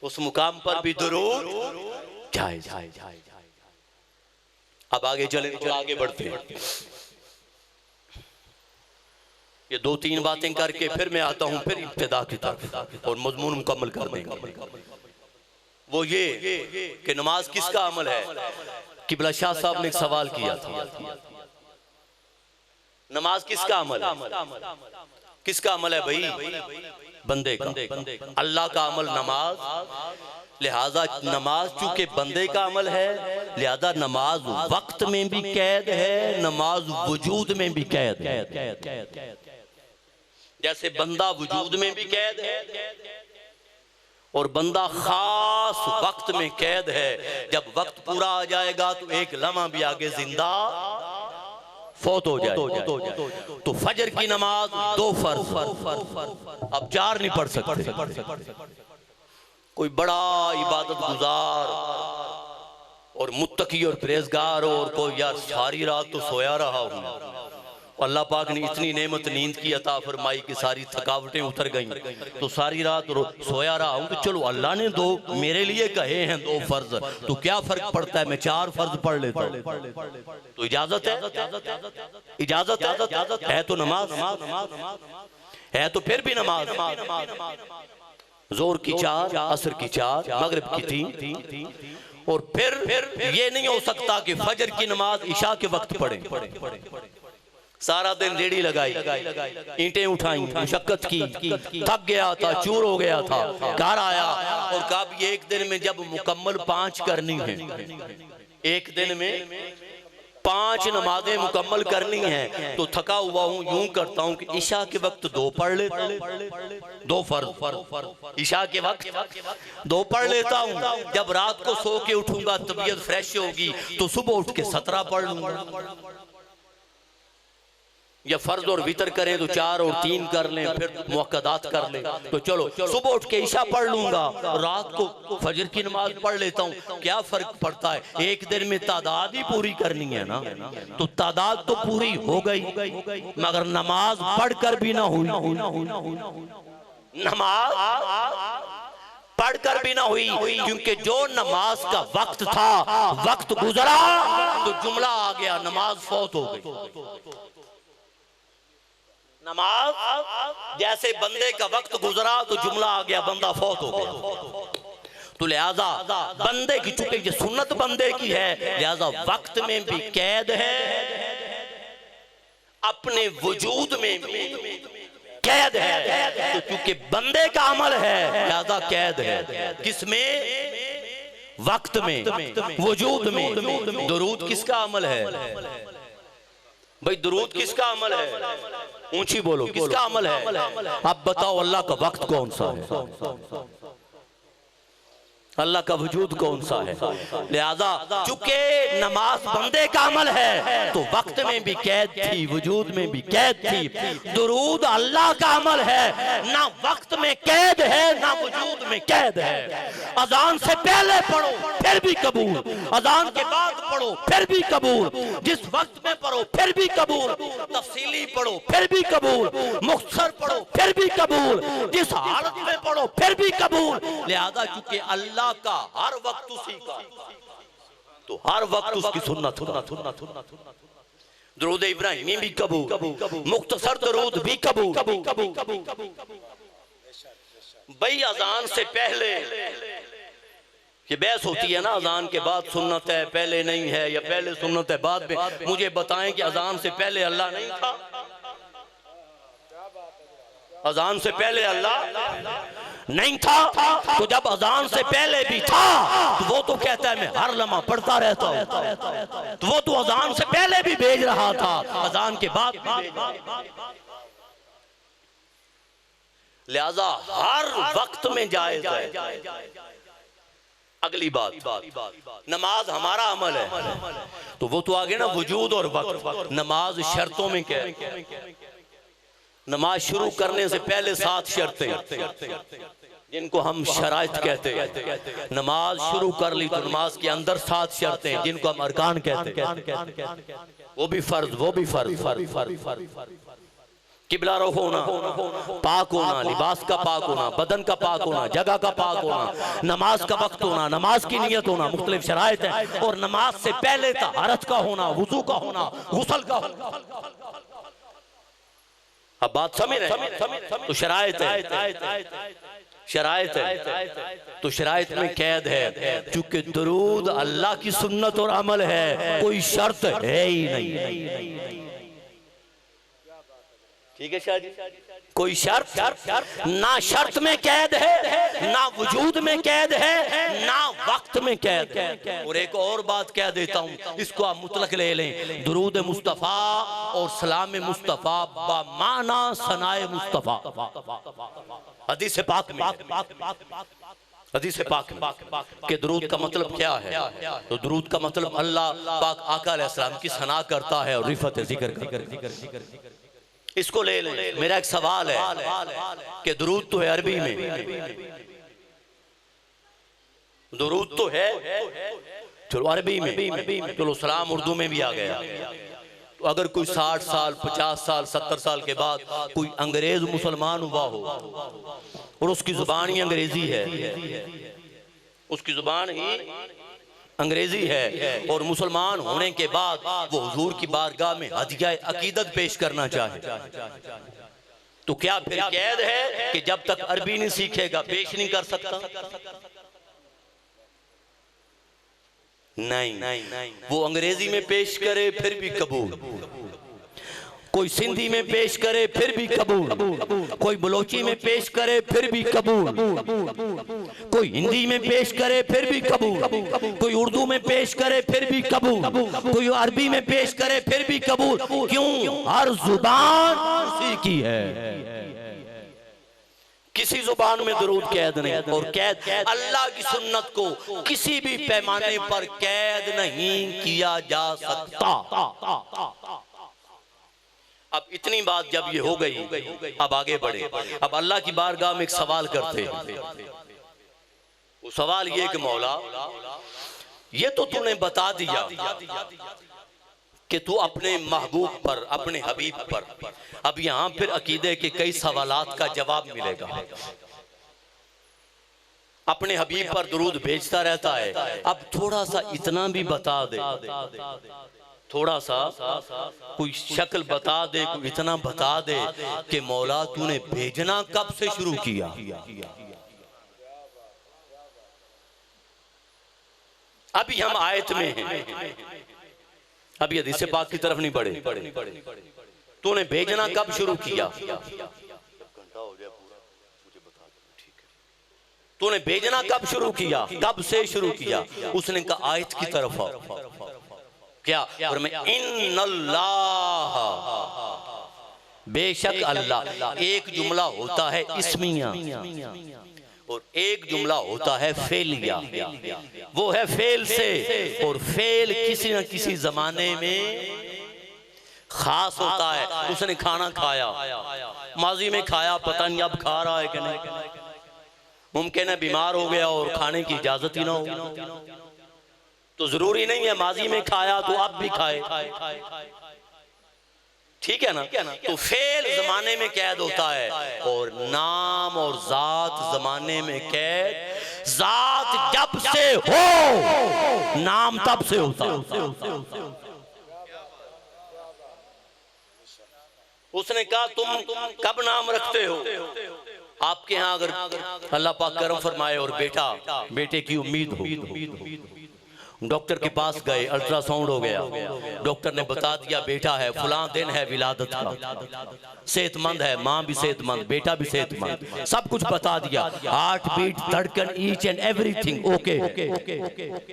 उस मुकाम पर भी दुरूद जायज। अब आगे चले, तो आगे बढ़ते हैं। ये दो तीन बातें करके फिर मैं आता हूं फिर इब्तिदा की तरफ और मजमून मुकम्मल कर देंगे। वो ये कि नमाज किसका अमल है। किबला शाह साहब ने एक सवाल किया था, नमाज किसका अमल है? किसका अमल है भाई? बंदे का। अल्लाह का अमल नमाज। लिहाजा नमाज चूंकि बंदे का अमल है, लिहाजा नमाज वक्त में भी कैद है, नमाज वजूद में भी कैद है। जैसे बंदा वजूद में भी कैद है और बंदा खास वक्त में कैद है। जब वक्त पूरा आ जाएगा तो एक लम्हा भी आगे जिंदा फौत हो जाए। तो फजर की नमाज 2 फर्ज, अब 4 नहीं पढ़ सकते। कोई बड़ा इबादत गुजार और मुत्तकी और परहेजगार हो और कोई यार सारी रात तो सोया रहा हूँ, अल्लाह पाक ने इतनी नेमत नींद की अता फरमाई कि सारी थकावटें उतर गईं, तो सारी रात सोया रहा हूं। तो चलो अल्लाह ने दो मेरे लिए कहे हैं 2 फर्ज, तो क्या फर्क पड़ता है, मैं 4 फर्ज पढ़ लेता हूं। तो इजाजत है, इजाजत है तो नमाज। है तो फिर भी नमाज। जोर की 4, असर की 4, मगरिब की 3, और फिर ये नहीं हो सकता कि फजर की नमाज इशा के वक्त पढ़े। सारा दिन रेड़ी लगाई, ईंटें उठाई, मुशक्कत की, थक गया था, चूर हो गया था, घर आया और कहा भी एक दिन में जब मुकम्मल 5 करनी है, एक दिन में 5 नमाजें मुकम्मल करनी है, तो थका हुआ हूं, यूं करता हूं कि इशा के वक्त 2 पढ़ लेता हूं, 2 फर्ज इशा के वक्त 2 पढ़ लेता हूं। जब रात को सो के उठूंगा, तबीयत फ्रेश होगी, तो सुबह उठ के 17 पढ़ लूंगा। या फर्ज और वितर करें तो 4 और 3 कर लें, फिर मुअक्कदात कर लें, तो चलो सुबह उठ के इशा पढ़ लूंगा, रात को फजर की नमाज पढ़ लेता हूँ। क्या फर्क पड़ता है, एक दिन में तादाद ही पूरी करनी है ना, तो तादाद तो पूरी हो गई, मगर नमाज पढ़कर भी ना हुई, नमाज पढ़कर भी ना हुई, क्योंकि जो नमाज का वक्त था, वक्त गुजरा तो जुमला आ गया, नमाज फौत हो गई। नमाज जैसे बंदे का वक्त गुजरा तो जुमला आ गया, बंदा फौत हो गया। तो लिहाजा बंदे की, चूंकि सुन्नत बंदे की है, लिहाजा वक्त में भी कैद है, अपने वजूद में भी कैद है। तो चूंकि बंदे का अमल है, लिहाजा कैद है। किसमें? वक्त में, वजूद में। दुरूद किसका अमल है भाई? दुरूद किसका अमल है? ऊंची बोलो, किसका अमल है? अब बताओ अल्लाह का वक्त कौन सा है, अल्लाह का वजूद कौन सा है? लिहाजा चूंकि नमाज बंदे का अमल है, तो वक्त में भी कैद थी, वजूद में भी कैद थी। दुरूद अल्लाह का अमल है, ना वक्त में कैद है ना वजूद में कैद है। अजान से पहले पढ़ो फिर भी कबूल, अजान के बाद पढ़ो फिर भी कबूल, जिस वक्त में पढ़ो फिर भी कबूल, तफसीली पढ़ो फिर भी कबूल, मुख्तसर पढ़ो फिर भी कबूल, जिस हालत में पढ़ो फिर भी कबूल। लिहाजा चूंकि अल्लाह का हर वक्त उसी का, तो हर वक्त उसकी सुन्नत। दुरूद इब्राहिमी भी कबूल, मुख्तसर दुरूद भी कबूल। भाई अजान से पहले ये बहस होती है ना, अजान के बाद सुन्नत है, पहले नहीं है, या पहले सुन्नत है बाद में। मुझे बताएं कि अजान से पहले अल्लाह नहीं था? अजान से पहले अल्लाह नहीं था, तो जब अजान से पहले भी था, तो वो तो कहता है मैं हर लम्हा पढ़ता रहता हूं, तो वो तो अजान से पहले भी भेज रहा था, अजान के बाद भी भेज रहा था। लिहाजा हर वक्त में जायज है। अगली बात, नमाज हमारा अमल है, तो वो तो आगे ना वजूद और वक्त। नमाज शर्तों में क्या है? नमाज शुरू करने से पहले 7 शर्तें, जिनको हम शराइत कहते हैं। नमाज शुरू कर ली तो नमाज के अंदर 7 शर्तें, जिनको हम अरकान कहते हैं। वो भी फर्ज, वो भी फर्ज। किबला रुख होना, पाक होना, लिबास का पाक होना, बदन का पाक होना, जगह का पाक होना, नमाज का वक्त होना, नमाज की नियत होना, मुख्तलिफ शराइत है। और नमाज से पहले तहारत का होना, वुजू का होना, गुस्ल का होना। अब बात समझ रहे? तो शराइत है, शराइत है, तो शराइत में कैद है। चूंकि दुरूद अल्लाह की सुन्नत और अमल है, कोई शर्त है ही नहीं। ठीक है शाह जी, कोई शर्त ना, शर्त में कैद है ना, वजूद में कैद है ना, वक्त में कैद है। और एक और बात कह देता हूं, इसको आप मुतलक ले लें। दुरूद मुस्तफा और सलाम मुस्तफा बमाना सनाए मुस्तफा। हदीस पाक में, हदीस पाक के दुरूद का मतलब क्या है? तो दुरूद का मतलब अल्लाह पाक आका अलैहिस्सलाम की सना करता है और रिफत जिक्र। इसको ले लें। मेरा एक सवाल है कि दुरूद तो है अरबी में, दुरूद तो है चलो अरबी में, चलो सलाम उर्दू में भी आ गया। तो अगर कोई 60 साल 50 साल 70 साल के बाद कोई अंग्रेज मुसलमान हुआ हो और उसकी जुबान ही अंग्रेजी है, उसकी जुबान ही अंग्रेजी है, और मुसलमान होने के बाद वो हुजूर की बारगाह में हदिया अकीदत पेश करना चाहे, तो क्या फिर कैद है कि जब तक अरबी नहीं सीखेगा पेश नहीं कर सकता? नहीं, वो अंग्रेजी में पेश करे फिर भी कबूल, कोई सिंधी में पेश करे फिर भी कबूल, कोई बलोची में पेश करे फिर भी कबूल, कोई हिंदी में पेश करे फिर भी कबूल, कोई उर्दू में पेश करे फिर भी कबूल, कोई अरबी में पेश करे फिर भी कबूल। क्यों? हर जुबान उसी की है, किसी जुबान में दरूद कैद नहीं। और कैद अल्लाह की सुन्नत को किसी भी पैमाने पर कैद नहीं किया जा सकता। अब इतनी बात जब ये हो गई, अब आगे बढ़े। अब अल्लाह की बारगाह में एक सवाल करते हैं। वो सवाल ये कि मौला, ये तो तूने बता दिया कि तू अपने महबूब पर, अपने हबीब पर, अब यहां फिर अकीदे के कई सवालात का जवाब मिलेगा। अपने हबीब पर दुरूद भेजता रहता है, अब थोड़ा सा इतना भी बता दे, थोड़ा सा कोई शक्ल बता दे, कोई इतना बता दे कि मौला तूने भेजना कब से शुरू किया। अभी हम आयत में हैं, अभी हदीस पाक की तरफ नहीं बढ़े। तूने भेजना कब शुरू किया? तूने भेजना कब शुरू किया, कब से शुरू किया? उसने कहा आयत की तरफ आओ। क्या? और मैं इन्नल्लाह, बेशक अल्लाह। एक जुमला होता है इस्मिया और एक जुमला होता है फेलिया। वो है फेल से, और फेल किसी न किसी जमाने में खास होता है। उसने खाना खाया, माजी में खाया, पता नहीं अब खा रहा है कि नहीं। मुमकिन है बीमार हो गया और खाने की इजाजत ही ना हो, तो जरूरी नहीं है माजी में खाया तो आप भी खाए, ठीक है ना। तो फेल जमाने में कैद होता है, और नाम और जात जमाने में कैद। जात जब से हो, नाम तब से होता है। उसने कहा तुम कब नाम रखते हो? आपके यहाँ अगर अल्लाह पाक करम फरमाए और बेटे की उम्मीद हो, डॉक्टर के पास गए, अल्ट्रासाउंड हो गया, डॉक्टर ने बता दिया बेटा है, फलां दिन है विलादत का, सेहतमंद है, माँ भी सेहतमंद, बेटा भी सेहतमंद, सब कुछ बता दिया, हार्ट बीट, धड़कन, ईच एंड एवरीथिंग ओके,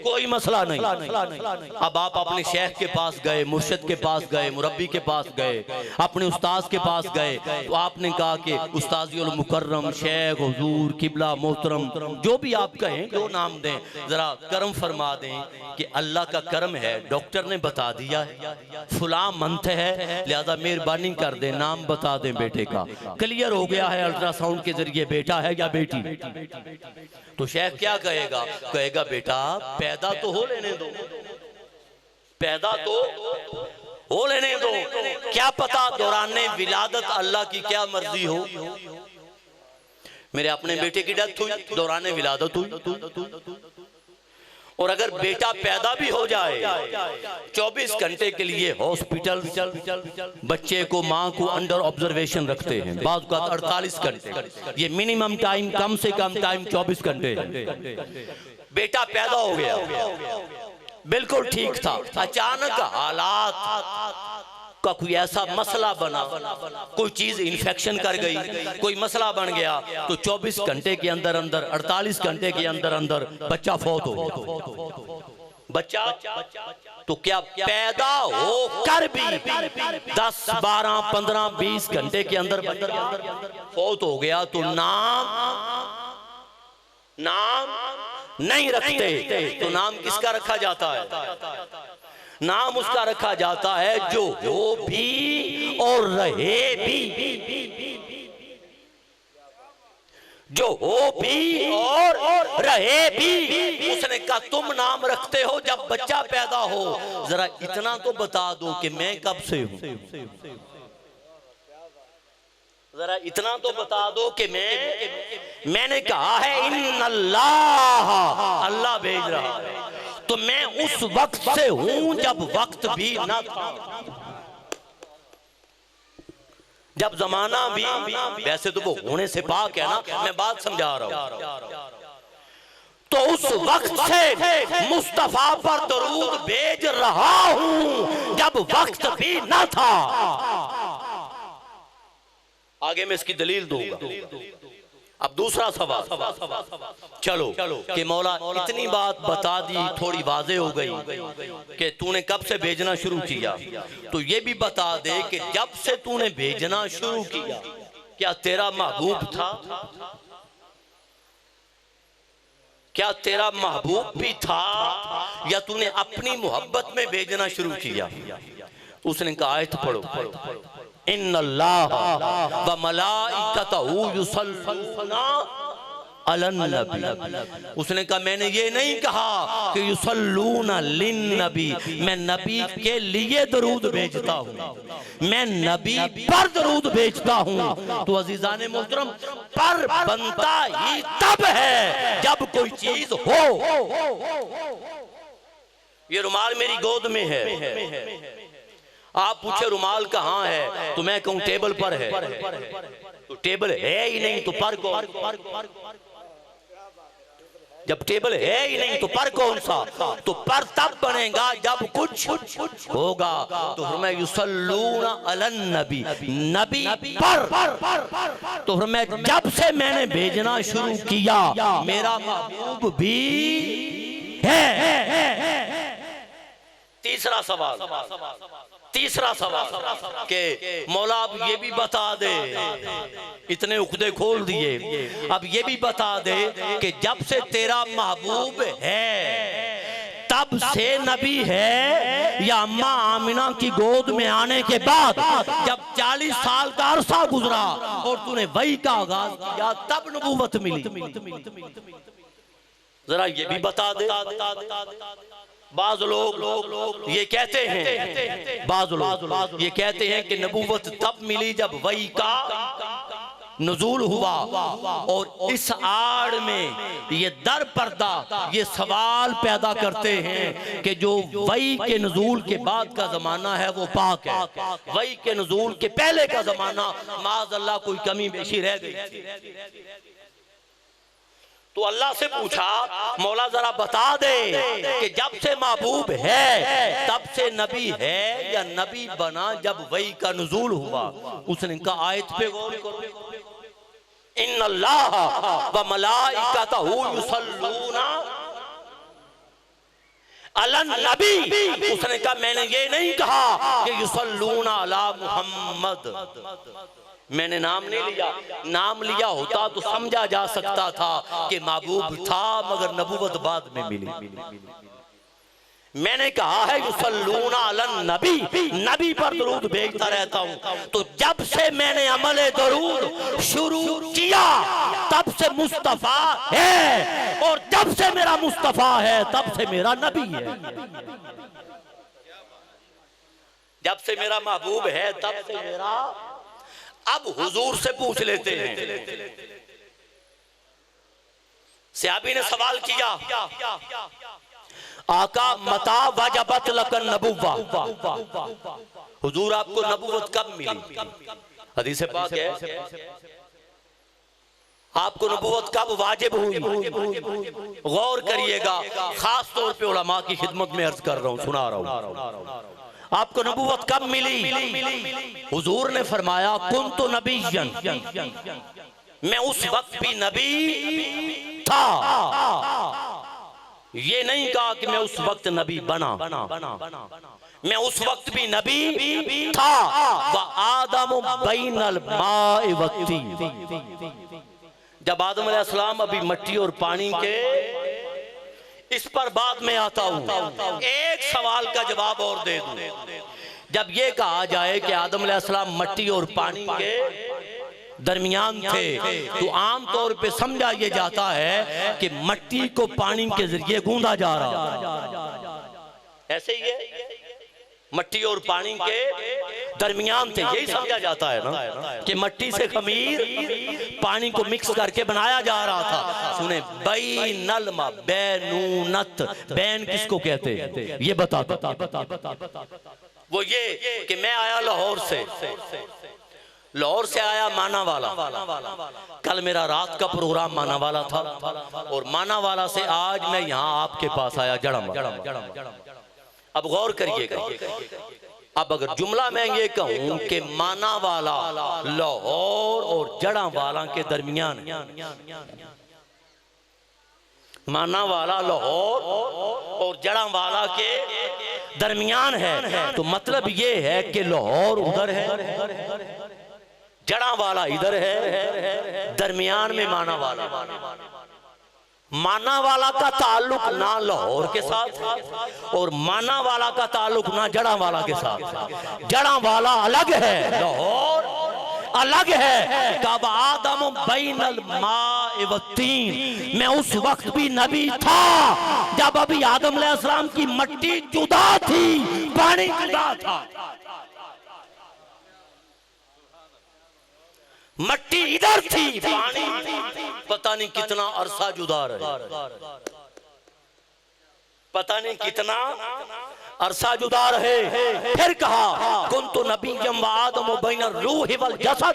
कोई मसला नहीं। अब आप अपने शेख के पास गए, मुर्शिद के पास गए, मुरब्बी के पास गए, अपने उस्ताद के पास गए, तो आपने कहा कि उस्ताज़ुल मुकर्रम, शेख, हुजूर, किबला, मोहतरम, जो भी आप कहें, जो नाम दें, जरा करम फरमा दें कि अल्लाह का करम है, डॉक्टर ने बता दिया है फलां मंथ है, लिहाजा मेहरबानी कर दे, नाम बता दें बेटे का। क्लियर हो गया है अल्ट्रासाउंड के जरिए बेटा है या बेटी। तो शेख क्या कहेगा? कहेगा बेटा पैदा तो हो लेने दो, पैदा तो हो लेने दो, क्या पता दौराने विलादत अल्लाह की क्या मर्जी हो। मेरे अपने बेटे की डेथ हुई, दौराने विलादत हुई, और अगर बेटा पैदा भी हो जाए 24 घंटे के लिए हॉस्पिटल बच्चे को, माँ को अंडर ऑब्जर्वेशन रखते हैं, बाज़ औक़ात 48 घंटे, ये मिनिमम टाइम, कम से कम टाइम 24 घंटे है। बेटा पैदा हो गया, बिल्कुल ठीक था, अचानक हालात का कोई ऐसा मसला बना, कोई चीज इन्फेक्शन कर गई, कोई मसला बन गया, तो 24 घंटे के अंदर अंदर, 48 घंटे के अंदर अंदर बच्चा फौत हो। बच्चा तो क्या पैदा हो कर भी 10, 12, 15, 20 घंटे के अंदर फौत हो गया, तो नाम नहीं रखते। तो नाम किसका रखा जाता है? नाम उसका रखा जाता है जो हो भी और रहे भी, जो हो भी और रहे भी। उसने कहा तुम नाम रखते हो जब बच्चा पैदा हो, जरा इतना तो बता दो कि मैं कब से हूं, जरा इतना तो बता दो कि मैंने कहा है इन्नल्लाह, अल्लाह भेज रहा है, तो मैं उस वक्त से हूं जब वक्त भी ना था। जब जमाना भी, वैसे तो वो होने से पाक है ना, मैं बात समझा रहा हूं, तो उस वक्त से मुस्तफा पर दरूद भेज रहा हूं जब वक्त भी ना था। आगे मैं इसकी दलील दूंगा। अब दूसरा सवाल, चलो कि मौला इतनी बात बता दी, थोड़ी वाज़ेह हो गई कि तूने कब से भेजना शुरू किया, तो ये भी बता दे कि जब से तूने भेजना शुरू किया क्या तेरा महबूब था? क्या तेरा महबूब भी था या तूने अपनी मोहब्बत में भेजना शुरू किया? उसने कहा आयत पढ़ो, इन्नल्लाह व मलाइकतहू युसल्लूना अलन नबी। उसने कहा मैंने ये नहीं कहा कि युसल्लूना लिन नबी, मैं नबी के लिए दरूद भेजता हूँ, मैं नबी पर दरूद भेजता हूँ। तो अजीजान मोहतरम, पर बनता ही तब है जब कोई चीज हो। ये रुमाल मेरी गोद में है, आप पूछे रुमाल कहाँ है, तो मैं कहूँ टेबल पर है, तो टेबल है ही नहीं तो पर कौन? जब टेबल है ही नहीं तो पर कौन सा? तो पर तब बनेगा जब कुछ होगा। तो हमें युसल्लूना अलन नबी, नबी पर। तो हमें जब से मैंने भेजना शुरू किया मेरा महबूब भी है। तीसरा सवाल के मौला अब ये भी बता दे, इतने उकदे खोल दिए, अब ये भी बता दे कि जब से तेरा महबूब है तब से नबी है या अम्मा आमिना की गोद में आने के बाद जब 40 साल का अरसा गुजरा और तूने वही का आगाज किया तब नबूवत मिली? जरा ये भी बता दे। बाज लोग ये कहते हैं, बाज लोग ये कहते हैं कि नबूवत तब मिली जब वही का नुज़ूल हुआ। और इस आड़ में ये दर पर्दा ये सवाल पैदा करते हैं कि जो वही के नुज़ूल के बाद का जमाना है वो पाक है, वही के नुज़ूल के पहले का जमाना माज़अल्लाह कोई कमी बेशी रह गई। तो अल्लाह से पूछा मौला जरा बता दे कि जब से महबूब है तब से नबी है या नबी बना जब वही का नुज़ूल हुआ? उसने कहा आयत पे गौर करो, इन्नल्लाह व मलाइकतहू युसल्लूना अलन नबी। उसने कहा मैंने ये नहीं कहा कि युसल्लूना अला मुहम्मद, मैंने नाम नहीं लिया, नाम लिया होता तो समझा जा सकता था कि महबूब था मगर नबूवत बाद में मिली। मैंने कहा है युसल्लूना अलन नबी, नबी पर दरूद भेजता रहता हूँ। तो जब से मैंने अमले दरूद शुरू किया तब से मुस्तफा है, और जब से मेरा मुस्तफा है तब से मेरा नबी है। जब से मेरा महबूब है तब से मेरा। अब हुजूर से पूछ लेते हैं। सहाबी ने सवाल किया आका मता वजबत लकन नबुव्वा, हुजूर आपको नबुव्वत कब मिली? हदीस पाक है आपको नबुव्वत कब वाजिब हुई? गौर करिएगा, खास तौर पे उलमा की खिदमत में अर्ज कर रहा हूं, सुना रहा हूं। आपको नबूवत कब मिली? हुजूर ने फरमाया कुन्तु नबिय्यन, मैं उस वक्त भी नबी था। ये नहीं कहा कि मैं उस वक्त नबी बना, मैं उस वक्त भी नबी था। व आदम बैनल माए वक्ती, जब आदम अलैहिस्सलाम अभी मट्टी और पानी के, इस पर बाद में आता हूं। एक सवाल का जवाब और दे दूं, जब ये कहा जाए कि आदम अलैहिस्सलाम मट्टी और पानी के दरमियान थे तो आम तौर पे समझा ये जाता है कि मट्टी को पानी के जरिए गूंदा जा रहा। ऐसे ही है, मट्टी और पानी के दरमियान थे, यही समझा जाता है ना कि मट्टी से खमीर पानी को मिक्स करके बनाया जा रहा था। सुने बैनल मा, बैनूनत, बैन किसको कहते हैं ये बता। वो ये कि मैं आया लाहौर से, लाहौर से आया माना वाला। कल मेरा रात का प्रोग्राम माना वाला था और माना वाला से आज मैं यहाँ आपके पास आया जड़म। अब गौर करिएगा, अब अगर जुमला मैं ये कहूं कि माना वाला लाहौर और जड़ा वाला के दरमियान, माना वाला लाहौर और जड़ा वाला के दरमियान है, तो मतलब ये है कि लाहौर उधर है, जड़ा वाला इधर है, दरमियान में माना वाला। माना वाला का ताल्लुक ना लाहौर के साथ और माना वाला का ताल्लुक ना जड़ा वाला के साथ। जड़ा वाला अलग है, लाहौर अलग है। कब आदम बैनल माए व तीन, मैं उस वक्त भी नबी था जब अभी आदम अलैहिस्सलाम की मट्टी जुदा थी, पानी जुदा था। मट्टी इधर थी, पानी पता नहीं कितना अरसा जुदा रहे, पता नहीं कितना अरसा जुदा रहे। फिर कहा कुन्तु नबिय्यम व आदम बैन रूह वल जसद,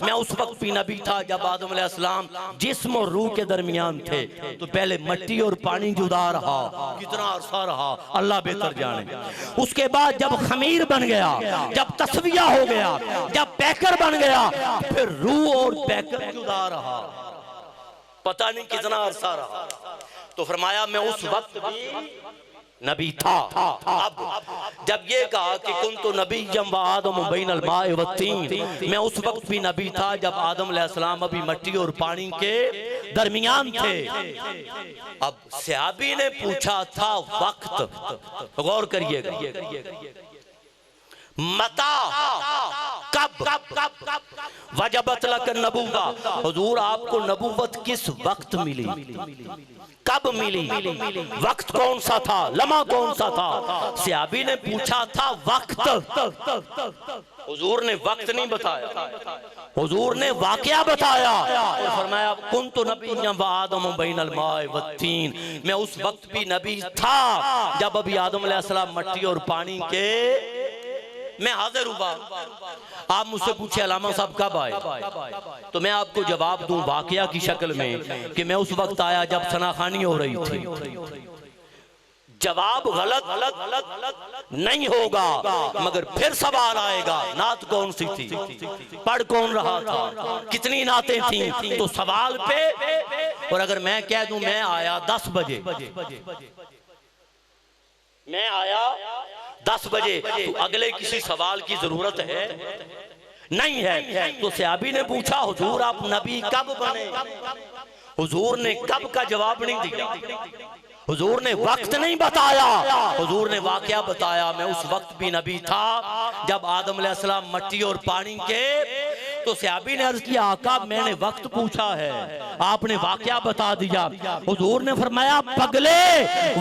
मैं उस वक्त भी नबी था जब आदम अलैहिस्सलाम जिस्म और रूह के दरमियान थे। तो पहले मट्टी और पानी जुदा रहा, कितना अरसा रहा अल्लाह बेहतर जाने। उसके बाद जब खमीर बन गया, जब तस्विया हो गया, जब पैकर बन गया, फिर रूह और पैकर जुदा रहा, पता नहीं कितना अरसा रहा। तो फरमाया मैं उस वक्त भी नबी था। अब जब ये कहा कि कुन्तु नबिय्यम व आदम बैनल माए व तीन, मैं उस वक्त भी नबी था जब आदम अलैहिस्सलाम अभी मट्टी और पानी के दरमियान थे। अब सहाबी ने पूछा था वक्त, गौर करिएगा, मता कब वजबत लक नबूवा, हुजूर आपको नबूवत किस वक्त मिली, कब मिली, वक्त कौन सा था, लम्हा कौन सा था। सहाबी ने पूछा था वक्त, हुजूर ने वक्त नहीं बताया, हुजूर ने वाकया बताया। फरमाया कुन्तु नबिय्यम व आदम बैनल माए व तीन, मैं उस वक्त भी नबी था जब अभी आदम अलैहिस्सलाम मट्टी और पानी के मैं हाजिर हुआ। आप मुझसे पूछे अलामा साहब कब आए, तो मैं आपको जवाब दूं वाकया की शक्ल में कि मैं उस वक्त आया जब सनाखानी हो रही थी। जवाब गलत नहीं होगा, मगर फिर सवाल आएगा नात कौन सी थी, पढ़ कौन रहा था, कितनी नातें थी। तो सवाल पे, और अगर मैं कह दूं मैं आया 10 बजे, मैं आया 10 बजे, तो अगले किसी सवाल की जरूरत है नहीं है। तो सहाबी ने पूछा हुजूर आप नबी कब बने, हुजूर ने कब का जवाब नहीं दिया, हुजूर ने वक्त नहीं बताया, हुजूर ने वाकया बताया। मैं उस वक्त भी नबी था जब आदम अलैहिस्सलाम मट्टी और पानी के। तो सहाबी ने अर्ज किया आका मैंने वक्त पूछा है, आपने वाकया बता दिया। हुजूर ने फरमाया पगले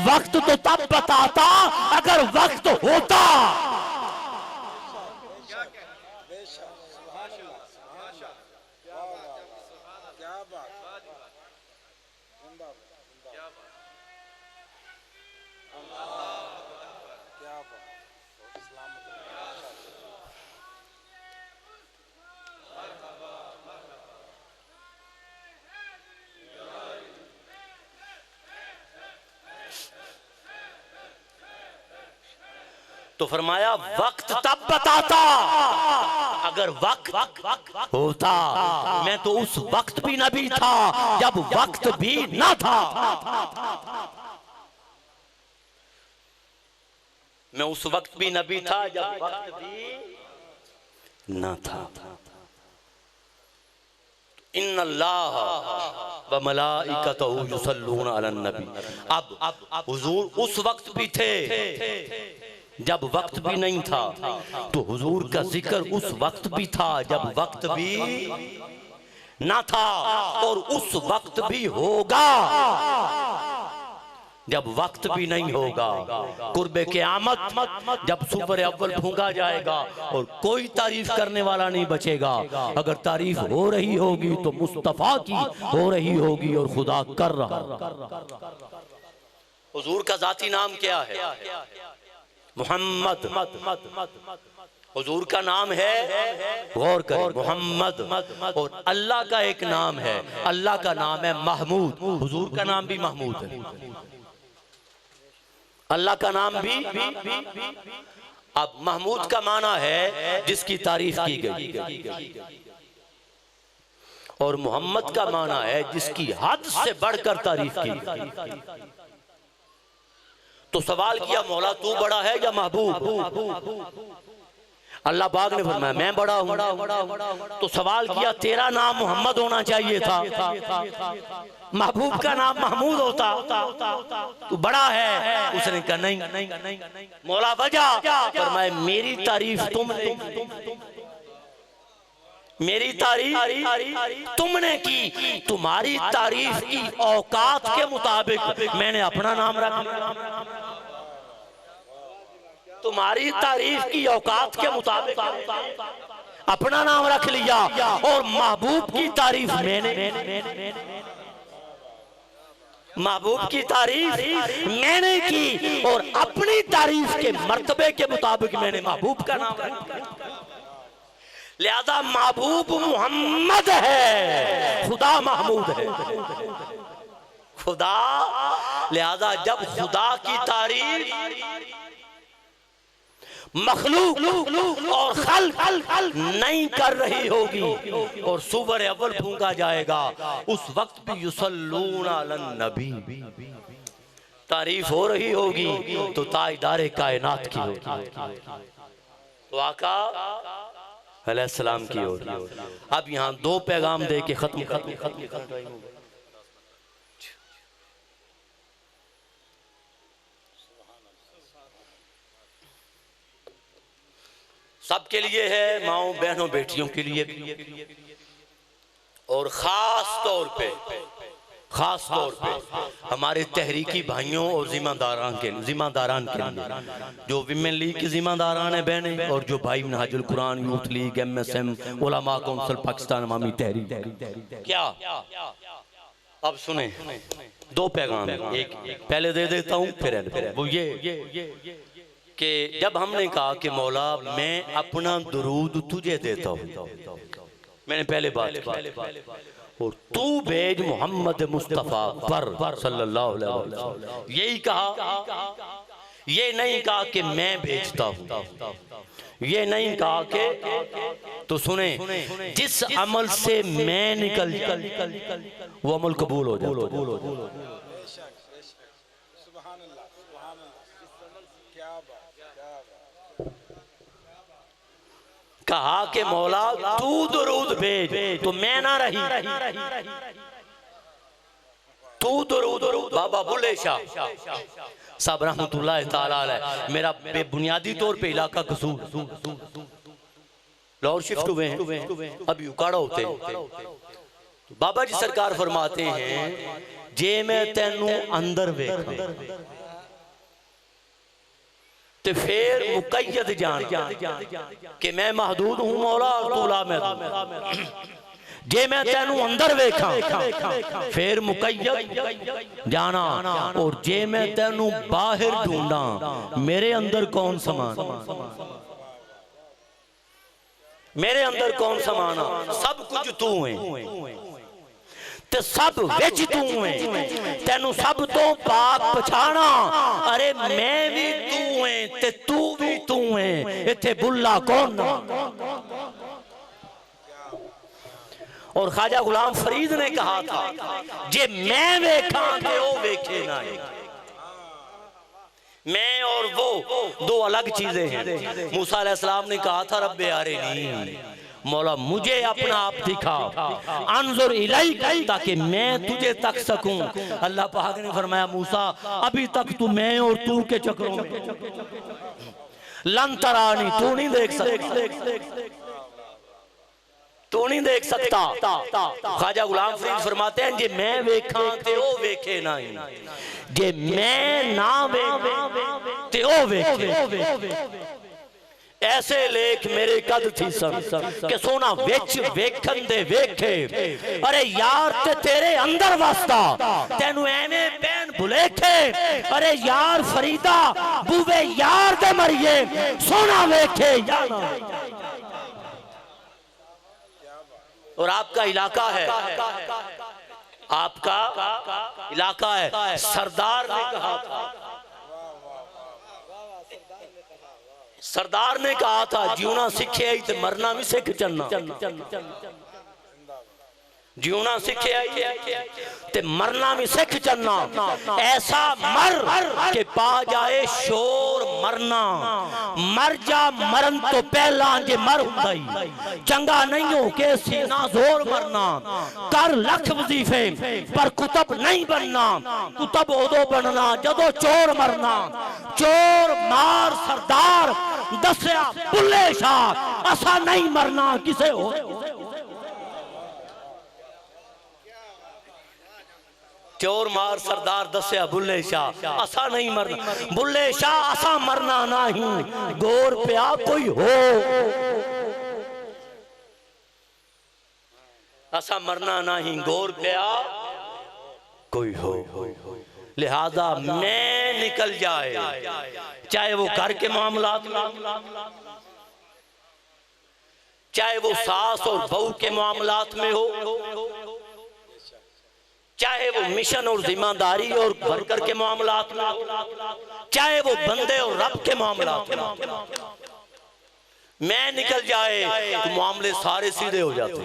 वक्त तो तब बताता अगर वक्त होता। तो फरमाया वक्त तब बताता अगर वक्त होता। मैं तो उस वक्त भी नबी था जब वक्त भी ना था। मैं उस वक्त भी नबी था जब वक्त भी ना था। इन्नल्लाह व मलाइकतहु युसल्लूना अलन नबी। अब हुजूर उस वक्त भी थे जब वक्त भी नहीं था, तो हुजूर का जिक्र उस वक्त भी था जब वक्त भी ना था, और उस वक्त भी होगा जब वक्त भी नहीं होगा। कुर्बे क़यामत जब सुपर अव्वल फूंका जाएगा और कोई तारीफ करने वाला नहीं बचेगा। अगर तारीफ हो रही होगी तो मुस्तफा की हो रही होगी और खुदा कर रहा। हुजूर का जाती नाम क्या है? मोहम्मद। हुजूर का नाम है, गौर करें, मोहम्मद, और अल्लाह का एक नाम है, अल्लाह का नाम है महमूद। हुजूर का नाम भी महमूद है, अल्लाह का नाम भी। अब महमूद का माना है जिसकी तारीफ की गई, और मोहम्मद का माना है जिसकी हद से बढ़कर तारीफ की गई। तो सवाल किया, मौला तू बड़ा है या महबूब? अल्लाह पाक ने फरमाया मैं बड़ा हूं। तो सवाल किया, तेरा नाम मोहम्मद होना चाहिए था, महबूब का नाम महमूद होता, तू बड़ा है। उसने कहा नहीं। मौला वजह? फरमाया मेरी तारीफ तुमने, मेरी तारीफ तुमने की, तुम्हारी तारीफ की औकात के मुताबिक मैंने अपना नाम रखा। तुम्हारी तारीफ की औकात के मुताबिक अपना नाम रख लिया, और महबूब की तारीफ महबूब की तारीफ मैंने की, और अपनी तारीफ के मर्तबे के मुताबिक मैंने महबूब का नाम रखा। लिहाजा महबूब मोहम्मद है, खुदा महमूद है, खुदा। लिहाजा जब खुदा की तारीफ मखलूक और खल्क नहीं कर रही होगी और सुवर अव्वल फूंका जाएगा, उस वक्त भी युसल्लून अलन नबी तारीफ हो रही होगी, तो ताजदारे कायनात की होगी, तो आका अलैहिस्सलाम की होगी। अब यहाँ दो पैगाम दे के खत्म। सबके लिए है, माओ बहनों बेटियों के लिए भी, और खास तौर पे हमारे तहरीकी भाइयों और जिम्मेदारान के लिए, जो विमेन लीग की जिम्मेदारान है बहनें, और जो भाई Minhajul Quran, youth league, MSM, उलमा कौंसिल पाकिस्तान अवामी तहरीक। क्या अब सुने, दो पैगाम, एक पहले दे देता हूँ, फिर वो ये कि जब हमने कहा कि मौला मैं अपना दुरूद तुझे देता हूँ, मैंने पहले बात की, और तू भेज मोहम्मद मुस्तफ़ा पर सल्लल्लाहु अलैहि वसल्लम, यही कहा। ये नहीं कहा कि मैं भेजता हूँ, ये नहीं कहा कि, तो सुने, जिस अमल से मैं निकल वो अमल कबूल हो जाए। कहा कि मौला तू दुरूद भेज, तो मैं ना रही, तू दुरूद। बाबा बुल्ले शाह साहब रहमतुल्लाह ताला अलैह, मेरा बेबुनियादी तौर पे इलाका कसूर, लाहौर शिफ्ट हुए हैं, अभी उकाड़ा होते हैं। बाबा जी सरकार फरमाते हैं, जे मैं तेनू अंदर वेख ते फिर मुकय्यद जान कि मैं महदूद हूं मौला, और तू ला महदूद। जे मैं तेनू अंदर वेखा फिर मुकय्यद जाना, और जे मैं तेनू बाहर ढूंढा मेरे अंदर कौन समान, मेरे अंदर कौन समाना। सब कुछ तू है ते सब विच तू है, तेनू सब तो पाक पछाना। अरे मैं भी तू है ते तू भी तू है, इत्थे बुल्ला कौन ना। और ख्वाजा गुलाम फरीद ने कहा था, जे मैं वेखा ते ओ वेखे ना। मैं और वो दो अलग चीजें हैं। मूसा अलैहिस्सलाम ने कहा था, रब्बे अरिनी, मौला मुझे अपना आप दिखा, अनजुर इलैक, ताकि मैं तुझे तक सकूं। अल्लाह पाक ने फरमाया, मूसा अभी तक तू मैं और तू के चक्रों में, लन तरानी, तू नहीं देख सकता, तू नहीं देख सकता। ख्वाजा गुलाम फरीद फरमाते हैं, जे मैं वेखा ते ओ वेखे ना, जे मैं ना वेखे ते ओ वेखे। ऐसे लेख मेरे कद थी सन कि सोना विच वेखन दे वेखे। अरे यार ते तेरे अंदर वसदा तेनू एवें पैन भुलेखे। अरे यार फरीदा बुवे यार दे मरिए सोना वेखे या ना। और आपका इलाका है, आपका इलाका है। सरदार ने कहा था, सरदार ने कहा था जीना सीखे आई तो मरना भी सीख चलना। जीना सीखे आई ते मरना भी सीख चलना। ऐसा मर के पा जाए शोर मरना। मर जा मरन तो पहला जे मर हुंदा चंगा नहीं हो के सीना जोर मरना। कर लख वजीफे पर कुतब नहीं बनना। कुतब उदो बनना जदों चोर मरना। चोर मार सरदार दसिया बुल्ले शाह असा नहीं मरना किसे हो। चोर मार सरदार दसिया बुल्ले शाह असा नहीं मरना। बुल्ले शाह असा मरना नहीं गोर प्या कोई हो। असा मरना नहीं गोर प्या कोई हो। लिहाजा मैं निकल जाए चाहे वो घर के मामलात, चाहे वो सास और बहू के मामलात में हो, चाहे वो मिशन और जिम्मेदारी और वर्कर के मामलात में, चाहे वो बंदे और रब के मामलात में, मैं निकल जाए तो मामले सारे सीधे हो जाते।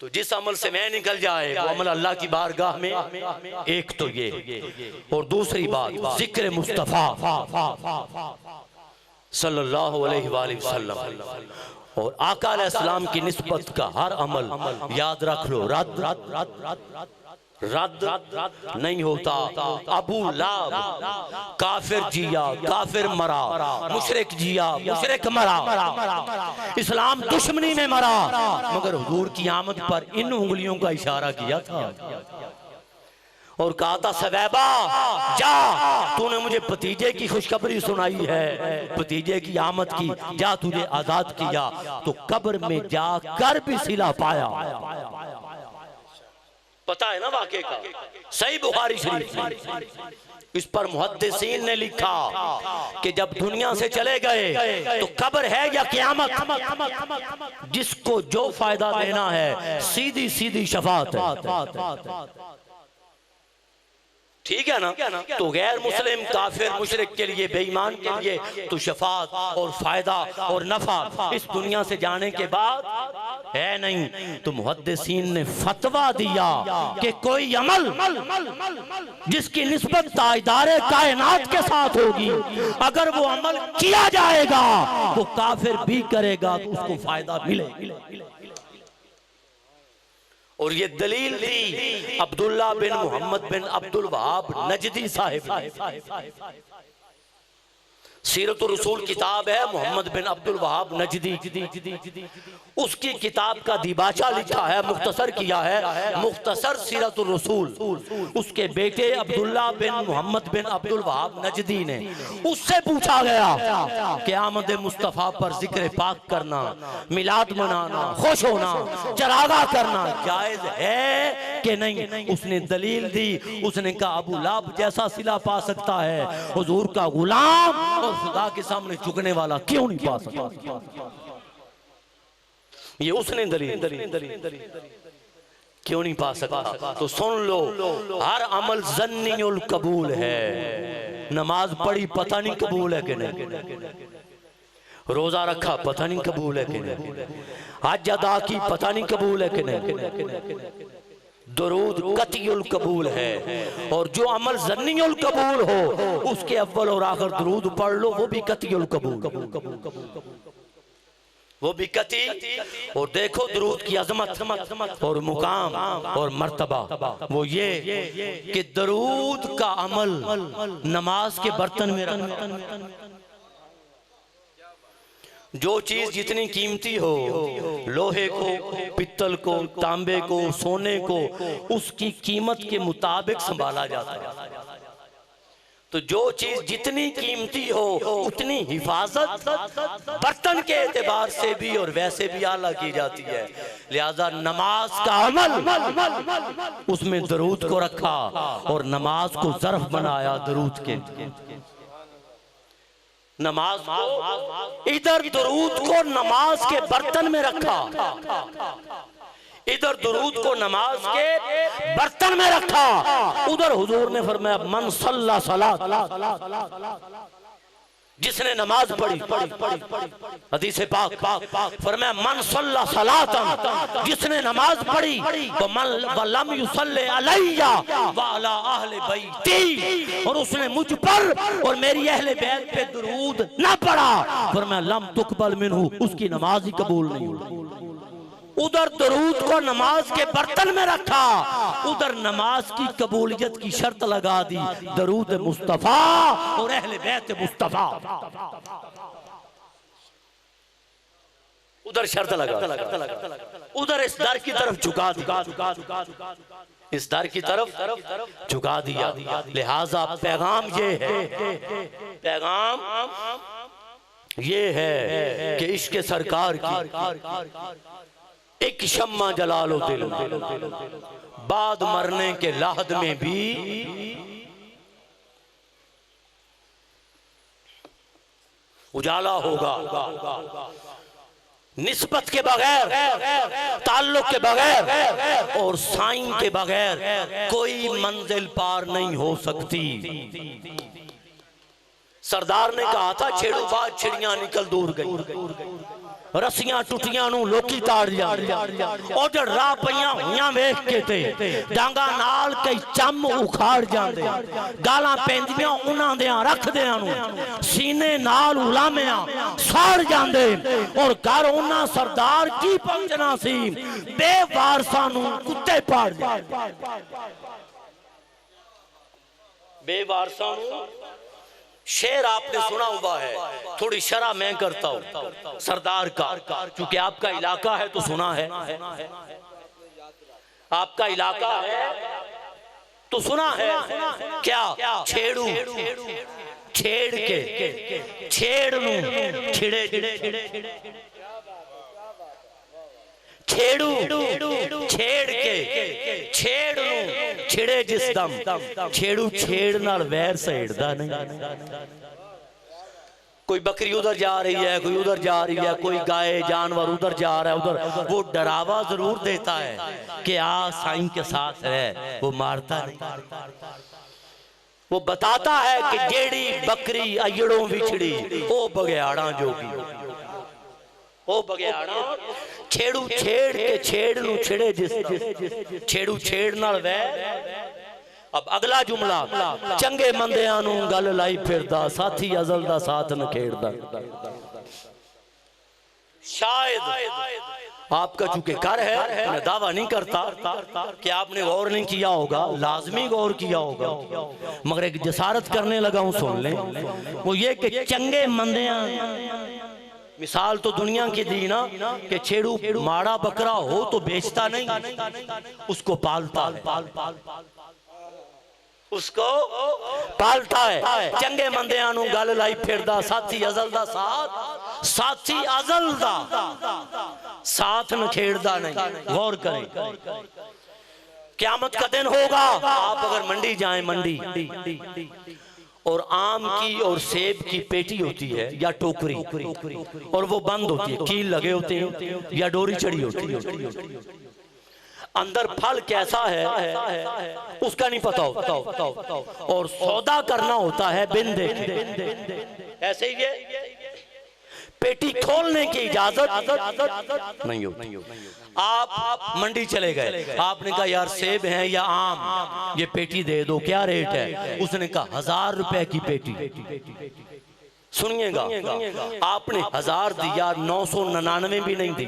तो जिस अमल से मैं निकल जाए वो अमल अल्लाह की बारगाह में। एक तो ये, और दूसरी बात जिक्र मुस्तफा सल्लल्लाहु अलैहि वसल्लम और आका अलैहिस्सलाम की निस्बत का हर अमल याद रख लो रद्द नहीं होता। अबू लाब काफिर जिया काफिर मरा, मुशरिक जिया मुशरिक मरा, इस्लाम दुश्मनी में मरा, मगर हुजूर की आमद पर इन उंगलियों का इशारा किया था और कहा था सवैबा जा तूने मुझे भतीजे की खुशखबरी सुनाई है, भतीजे की आमद की, जा तुझे आजाद किया। तो कब्र में जाकर भी सिला पाया। पता है ना वाक़े का, सही बुखारी शरीफ। इस पर मुहद्दिसीन ने लिखा कि जब दुनिया से चले गए तो कब्र है या क़यामत, जिसको जो फायदा लेना है सीधी सीधी शफाअत है। ठीक है ना। तो गैर मुस्लिम काफिर मुशरिक के लिए, बेईमान के लिए तो शफाअत और फायदा और नफा इस दुनिया से जाने के बाद है नहीं। तो मुहद्दिसीन ने फतवा दिया कि कोई अमल जिसकी निस्बत ताजदारे कायनात के साथ होगी, अगर वो अमल किया जाएगा वो काफिर भी करेगा तो उसको फायदा मिलेगा। और ये दलील थी अब्दुल्ला बिन मोहम्मद बिन अब्दुल वहाब नजदी साहिब। सीरत रसूल किताब है, मोहम्मद बिन अब्दुल वहाब नजदी, उसकी किताब का दिबाचा लिखा है, मुख्तसर किया है, मुख्तसर सीरत रसूल। उसके बेटे अब्दुल्ला बिन मोहम्मद बिन अब्दुल वहाब नजदी ने, उससे पूछा गया कि आमद मुस्तफ़ा पर जिक्र पाक करना, मिलाद मनाना, खुश होना, चरागा करना जायज है कि नहीं। उसने दलील दी, उसने कहा अबू लाब जैसा सिला पा सकता है, हुजूर का गुलाम और खुदा के सामने झुकने वाला क्यों नहीं पा सकता। ये उसने दलील क्यों नहीं पा सकता। तो सुन लो, हर अमल ज़न्नियुल कबूल है। नमाज पढ़ी पता नहीं कबूल है कि नहीं, रोजा रखा पता नहीं कबूल है कि नहीं, हज अदा की पता नहीं कबूल है कि नहीं, दुरूद कतियुल कबूल है। और जो अमल ज़न्नियुल कबूल हो उसके अव्वल और आखिर दुरूद पढ़ लो, वो भी कतियुल कबूल, वो भी कती। और देखो दुरूद की अजमत और मुकाम और मर्तबा वो ये कि दुरूद का अमल नमाज के बर्तन में रखना। जो चीज जितनी कीमती हो, लोहे को, पित्तल को, तांबे को, सोने को, उसकी कीमत के मुताबिक संभाला जाता है। तो जो चीज जितनी कीमती हो उतनी हिफाजत बर्तन के एतबार से भी और वैसे भी आला की जाती है। लिहाजा नमाज का अमल उसमें दरूद को रखा और नमाज को ज़र्फ बनाया दरूद के। नमाज को इधर दरूद को नमाज के बर्तन में रखा, इधर दुरूद को नमाज के बर्तन में रखा, उधर हुजूर ने फरमाया मन सल्ला सलात, जिसने नमाज पढ़ी, हदीस पाक फरमाया मन सल्ला सलातन, जिसने नमाज पढ़ी तो मन वलम युसल्ली अलैया व अला अहले बैती, और उसने मुझ पर और मेरी अहले बैत पे दुरूद ना पढ़ा, फरमाया लम तुकबल मिन्हु, उसकी नमाज ही कबूल नहीं हुई। उधर दरूद को नमाज के बर्तन में रखा, उधर नमाज की कबूलियत की शर्त लगा दी, दरूद मुस्तफा और अहले बैत मुस्तफा, उधर शर्त लगा, उधर इस दर की तरफ झुका दिया, इस दर की तरफ झुका दिया। लिहाजा पैगाम ये है, पैगाम ये है कि इश्क सरकार की एक शम्मा जलालो दिल, बाद मरने के लाहद में भी उजाला होगा। निस्बत के बगैर, ताल्लुक के बगैर और साइन के बगैर कोई मंजिल पार नहीं हो सकती। सरदार ने कहा था छेड़ू बाद चिड़ियां निकल दूर गई, रस्सियां टुटियां नू लोकी ताड़ जांदे, ओ जड़ राह पईयां होईयां वेख के ते डांगा नाल कई चम उखाड़ जांदे, गालां पैंदियां उन्हां देयां रखदियां नू सीने नाल उलामियां साड़ जांदे, और घर उन्हां सरदार की पहुंचना सी बेवारसां नू कुत्ते पाड़ जांदे, बेवारसां नू। शेर आपने सुना हुआ है, थोड़ी शरह मैं करता हूं सरदार का, क्योंकि आपका इलाका है तो सुना है, आपका इलाका है तो सुना है। क्या छेड़ू छेड़ के छेड़ नू छिड़े, छेड़ू छेड़ के छेड़ नू छिड़े जिस दम, छेड़ू छेड़ नाल वैर सहेड़दा नहीं। कोई बकरी उधर जा रही है, कोई उधर जा रही है, कोई गाय जानवर उधर जा रहा है, उधर वो डरावा जरूर देता है कि आ साईं के साथ है, वो मारता नहीं। वो बताता है कि जेड़ी बकरी अयड़ों विछड़ी ओ बगयाड़ा जोगी, ओ बगयाड़ा। छेड़ू छेड़ के छेड़ नू छिड़े जिस, छेड़ू छेड़ नाल वैर। अब अगला जुमला, चंगे मंदियां नू गल लाई फिरदा, साथी अजल दा साथ न खेड़दा। शायद आपका चूंकि घर है, मैं दावा नहीं करता कि आपने गौर नहीं किया होगा, लाजमी गौर किया होगा, मगर एक जसारत करने लगा हूं, सुन लें। वो ये कि चंगे मंदियां, मिसाल तो दुनिया की दी ना कि छेड़ू माड़ा बकरा हो तो बेचता नहीं, उसको पालता है, उसको पालता है। चंगे मंदियां नू गल लाई फिरदा, साथी अजल दा साथ, साथी अजल दा साथ न खेड़दा नहीं। गौर करें, क़यामत का दिन होगा, आप अगर मंडी जाएं, मंडी और आम की और सेब की पेटी होती है या टोकरी, और वो बंद होती है, कील लगे होते हैं या डोरी चढ़ी होती है, अंदर फल कैसा है उसका नहीं पता होता, और सौदा करना होता है बिन देखे। ऐसे ही ये पेटी खोलने की इजाजत नहीं होती। आप मंडी चले गए, आपने कहा यार सेब है या आम, ये पेटी दे दो, क्या रेट है? उसने कहा 1000 रुपए की पेटी। सुनिएगा, आपने 1000 दिया, 999 भी नहीं दी,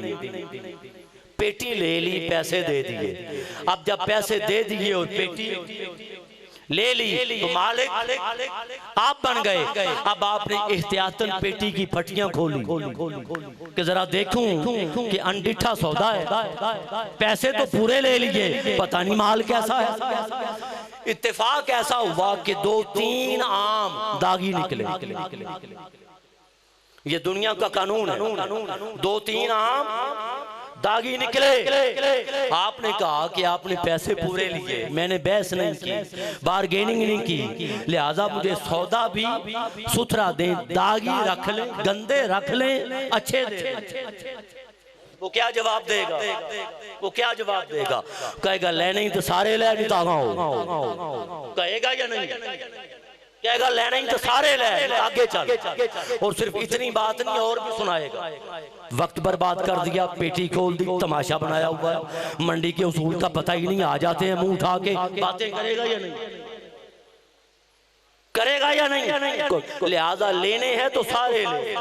पेटी ले ली, पैसे दे दिए। अब जब पैसे दे दिए और पेटी ले ली तो मालिक आप बन गए। अब आपने एहतियातन पेटी की फटियां खोली कि जरा देखूं कि अनडिठा सौदा है, पैसे तो पूरे ले लिए, पता नहीं माल कैसा है। इत्तेफाक ऐसा हुआ कि 2-3 आम दागी निकले। ये दुनिया का कानून है, 2-3 आम दागी निकले। आपने कहा कि आपने पैसे पूरे लिए, मैंने बहस नहीं की, बारगेनिंग नहीं की, लिहाजा मुझे सौदा भी सुथरा दे, दागी रख ले, गंदे रख ले, अच्छे दे। वो क्या जवाब देगा? वो क्या जवाब देगा? कहेगा लेने ही तो सारे ले, नहीं तागा हो, कहेगा या नहीं? कहेगा लेने ही तो सारे ले, आगे चल। और सिर्फ इतनी बात नहीं, और भी सुनाएगा। वक्त बर्बाद कर दिया, पेटी खोल दी, तमाशा बनाया हुआ है, मंडी के उसूल का पता ही नहीं, आ जाते हैं मुंह उठा के, बातें करेगा या नहीं? करेगा या नहीं? लिहाजा लेने हैं तो सारे ले,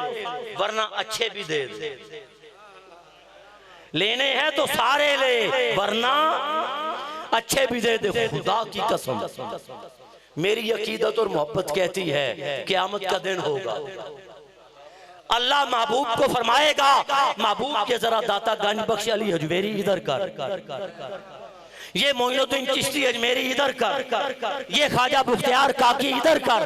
वरना अच्छे भी दे दे। लेने हैं तो सारे ले, वरना अच्छे भी दे दे। खुदा की कसम, मेरी अकीदत और मोहब्बत कहती है क़यामत का दिन होगा, अल्लाह महबूब को फरमाएगा, महबूब के जरा दाता गंज बख्श अली हजवेरी इधर कर, ये मोइनुद्दीन चिश्ती अजमेरी इधर कर, ये ख्वाजा मुख्तियार काकी इधर कर,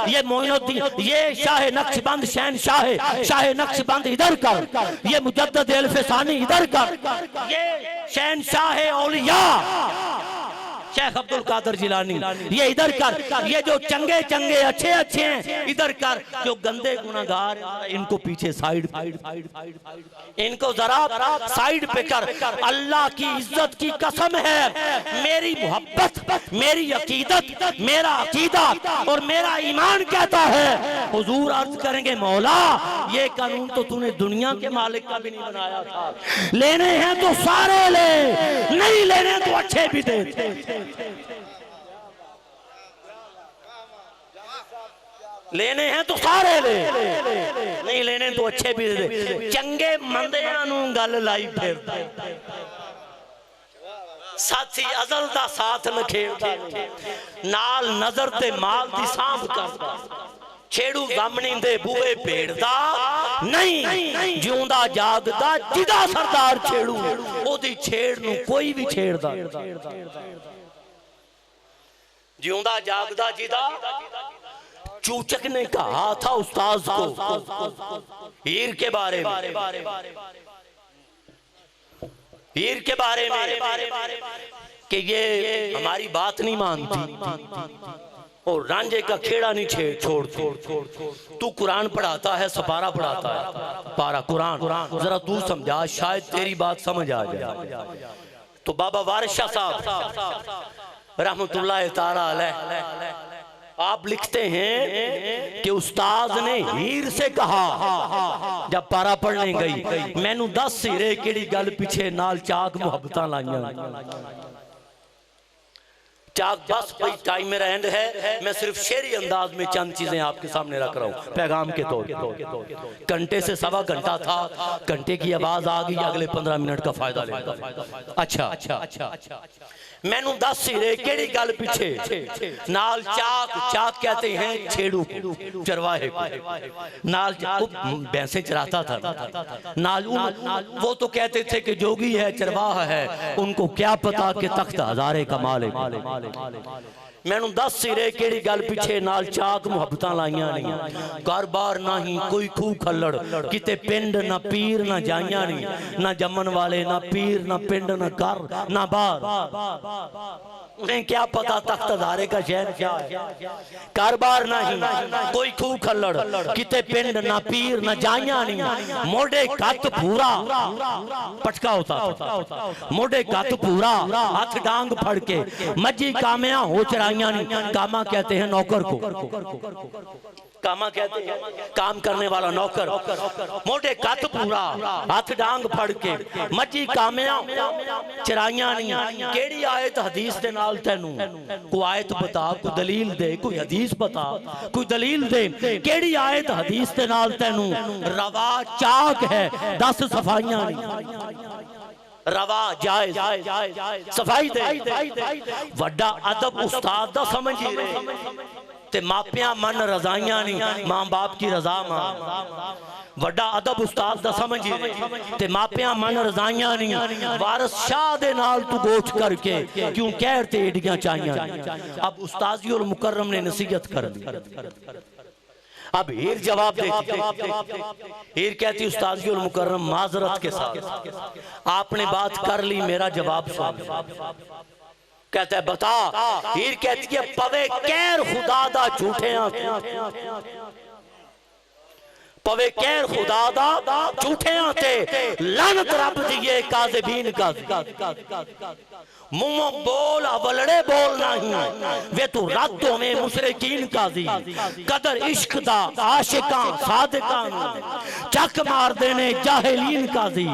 ये मोइनुद्दीन, ये शाह नक्शबंद शाह नक्शबंद इधर कर, ये मुजद्दद अल्फसानी इधर कर, ये शहनशाह औलिया शेख अब्दुल कादर जिलानी ये इधर कर, ये जो चंगे चंगे अच्छे अच्छे हैं इधर कर, जो गंदे गुनाहगार इनको पीछे साइड, इनको जरा साइड पे कर। अल्लाह की इज्जत की कसम है, मेरी मोहब्बत, मेरी अकीदत, मेरा अकीदा और मेरा ईमान कहता है, हुजूर अर्ज करेंगे मौला ये कानून तो तूने दुनिया के मालिक का भी नहीं बनाया था, लेने हैं तो सारे ले, नहीं लेने तो अच्छे भी दे। लेने हैं तो सारे ले, नहीं लेने तो अच्छे भी दे। चंगे मंदियां नूं गल लाई फिरदा, साथी अजल दा साथ नखेड़दा, नाल नजर ते माल दी सांभ करदा, छेड़ू गमनी दे बूहे भेड़दा नहीं, जिउंदा जागदा जिदा सरदार छेड़ू, ओदी छेड़ नूं कोई भी छेड़दा, जिउंदा जागदा जिदा। चूचक ने कहा था उस्ताद को हीर के बारे में, हीर के बारे में कि ये हमारी बात नहीं मानती और रांझे का खेड़ा नहीं छोड़ती। तू कुरान पढ़ाता है, सपारा पढ़ाता है, पारा कुरान, जरा तू समझा, शायद तेरी बात समझ आ जाए। तो बाबा वारिस शाह साहब रहमतुल्लाह ताला अलैह आप लिखते हैं कि उस्ताद ने हीर से कहा जब पारा पढ़ने गई, मैनू 10 हीरे केड़ी गल पीछे नाल चाक मुहब्बतां लाइयां। चाक बस भाई टाइम मेरा एंड है, मैं सिर्फ शेरी अंदाज में चंद चीजें आपके सामने रख रहा हूँ पैगाम के तौर पे। घंटे से 1.25 घंटा था, घंटे की आवाज आ गई, अगले 15 मिनट का फायदा लेगा। अच्छा मैनू 10 हीरे केड़ी गल पीछे नाल चाक, चाक कहते हैं छेड़ू चरवाहे को, नाल भैंसे चराता था, नाल वो तो कहते थे कि जोगी है, चरवाहा है, उनको क्या पता कि तख्त हजारे का मालिक। मैनू 10 हीरे केड़ी गल पीछे नाल चाक मुहब्बतां लाइयां नहीं, घर बार नहीं कोई खूह खल्लड़, किते पिंड ना पीर ना जाइयां नहीं, ना जमन वाले ना पीर ना पिंड ना घर ना बार, उन्हें क्या पता तख्त हजारे का शहर क्या है। कारोबार नहीं कोई खूह खल्लड़, किते पिंड ना पीर ना जाइयां नहीं, मोढ़े कत पूरा पटका होता था, मोढ़े कत पूरा, हाथ डांग फड़ के मज्जी कामया हो चराइयां नहीं। कामा कहते हैं नौकर को, कामा कहते हैं काम करने वाला नौकर, मोटे कत पूरा, हाथ डांग फड़ के मज्जी कामया चराइयां नहीं। केड़ी आयत हदीस दे नाल तैनू कोई आयत बता, कोई दलील दे, कोई हदीस बता, कोई दलील दे, केड़ी आयत हदीस दे नाल तैनू रवा चाक है 10 सफाइयां नहीं, रवा जायज सफाई दे। वड्डा अदब उस्ताद दा समझ ही रहे, ते मापियां मन रजाइयां नहीं, मां बाप की रजा मां। वड्डा अदब उस्ताद दा समझिए ते मापियां मन रजाइयां नहीं, वारस शाह दे नाल तू गोच करके क्यों कहर ते एडियां चाहियां। अब उस्ताद और मुकर्रम ने नसीहत कर दी। अब हीर जवाब देती, हीर कहती उस्ताद और मुकर्रम माजरत के साथ आपने बात कर ली, मेरा जवाब सुन। कहता है बता। हीर कहती है पवे कैर खुदा दा झूठे पवे कैर खुदा दा झूठे ते लानत रब दी ये काज़िबीन का मुंह बोल अवलड़े बोल नहीं वे तू रद्द होवे मुशरिकीन काजी कदर इश्क दा आशिकां सादिकां चक मार देने जाहिलीन काजी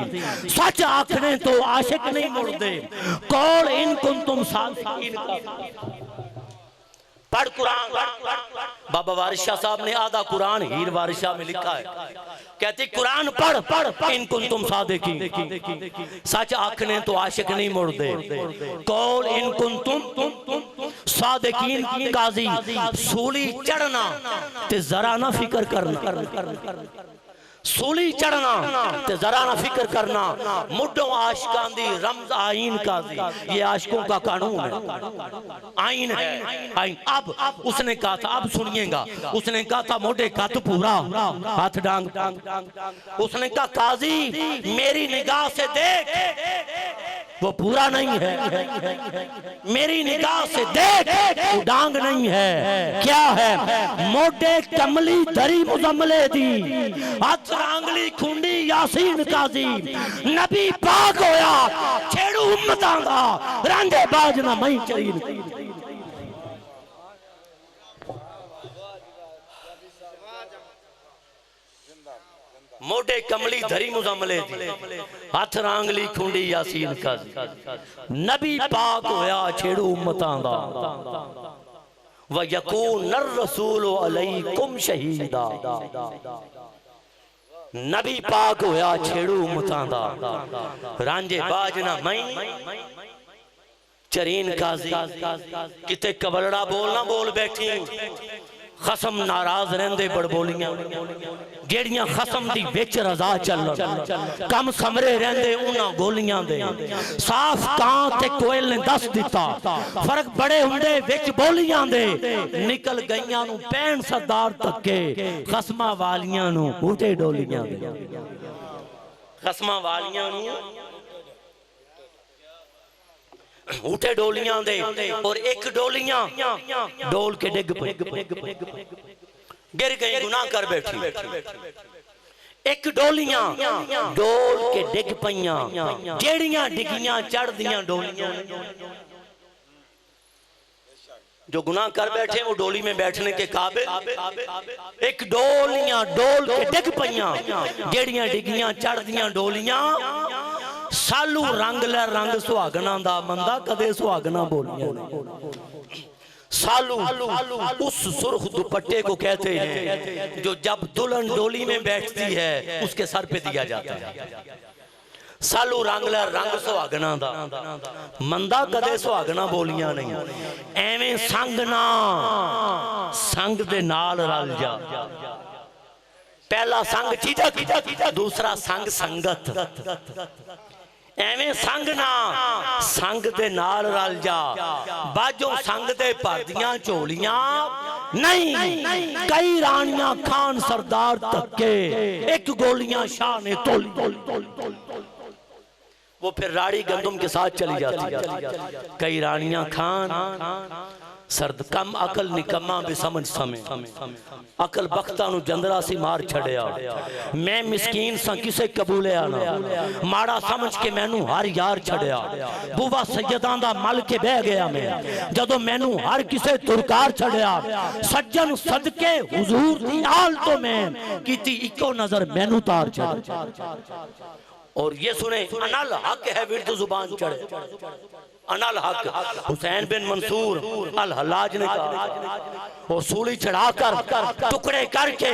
सच आखने तो आशिक नहीं मुड़दे कौल इन कुंतुम सादिकीन काजी। पढ़ कुरान। बाबा वारिस शाह साहब ने आधा कुरान हीर वारिस शाह में लिखा है। कहते कुरान पढ़ पढ़ इन कुंतुम सादिकीन सच आखने तो आशिक नहीं मुड़दे कौल इन कुंतुम सादिकीन काजी। सूली चढ़ना ते जरा ना फिक्र करना, सूली चढ़ना ते जरा ना फिक्र करना मुड्डों आशिकां दी रमज आइन काजी। ये आशिकों का कानून है, आइन है आइन। अब उसने कहा था, अब सुनिएगा, उसने कहा था मोटे कत पूरा हाथ डांग। उसने कहा काजी मेरी निगाह से देख वो पूरा नहीं है, मेरी निगाह से देख वो डांग नहीं है। क्या है मोटे कमली धरी मुजम्मले दी हाथ रांगली खुंडी यासीन काजी। नबी पाक होया छेड़ू उम्मतां दा रांझे बाज ना मई चरीन। मोटे कमली धरी मुजम्मले दी हाथ रांगली खुंडी यासीन काजी। नबी पाक होया छेड़ू उम्मतां दा व यकून रसूल अलैकुम शहीदा। नबी पाक होया छेड़ू उम्मतां दा रांझे बाज ना मई चरीन काजी। किते कबलड़ा बोलना बोल बैठी खसम नाराज रहंदे बड़बोलियां जेड़ियां खसम दी विच रजा चल कम समरे रहंदे उन्हां गोलियां दे। साफ कां ते कोयल ने दस दिता फर्क बड़े हुंदे विच बोलियां दे। निकल गईयां नु पैण सरदार तक्के खसमा वालियां नु उठे डोलियां दे। खसमा वालियां नु उठे डोलियां दे और एक डोलियां डोल के डिग पे गिर गई गुनाह कर बैठी। एक डोलियां डोल के डिग पईयां जेड़ियां डिगियां चढ़ दियां डोलियां। जो गुनाह कर बैठे वो डोली में बैठने के काबिल। एक डोलियां डोल के डिग पईयां जेड़ियां डिगियां चढ़ दियां डोलियां। सालू रंग ले रंग सुहागना दा मंदा कदे सुहागना बोलियां। सालू उस सुर्ख दुपट्टे को कहते हैं जो जब दुल्हन डोली में बैठती है उसके सर पे दिया जाता है। सालू रंग ले रंग सुहागना दा मंदा कदे सुहागना बोलियां नहीं। एवें संग ना संग दे नाल रल जा। पहला संग चीजा दूसरा संग संगत। एवें संग ना संग दे नाल रल जा। बाजो संग दे भरदियां झोलियां नहीं। कई रानियां खान सरदार तक्के एक गोलियां शाह ने तोली। वो फिर राड़ी गंदम के साथ चली जाती। कई रानियां खान सर्द कम अकल निकम्मा बेसमझ समय अकल बख्ता नु जंदरा सी मार छड़िया। मैं मिस्कीन सा किसे कबूले आना माड़ा समझ के मैनू हर यार छड़िया। बुआ सैयदां दा मल के बह गया मैं जदों मैनू हर किसे तुरकार छड़िया। सज्जन सदके हुजूर दी आल तो मैं कीती इको नजर मैनू तार छड़। और ये सुने अनल हक है विर्द जुबान चढ़े। अनल हक। हुसैन बिन मंसूर अल हल्लाज ने कहा, वो सूली चढ़ाकर टुकड़े करके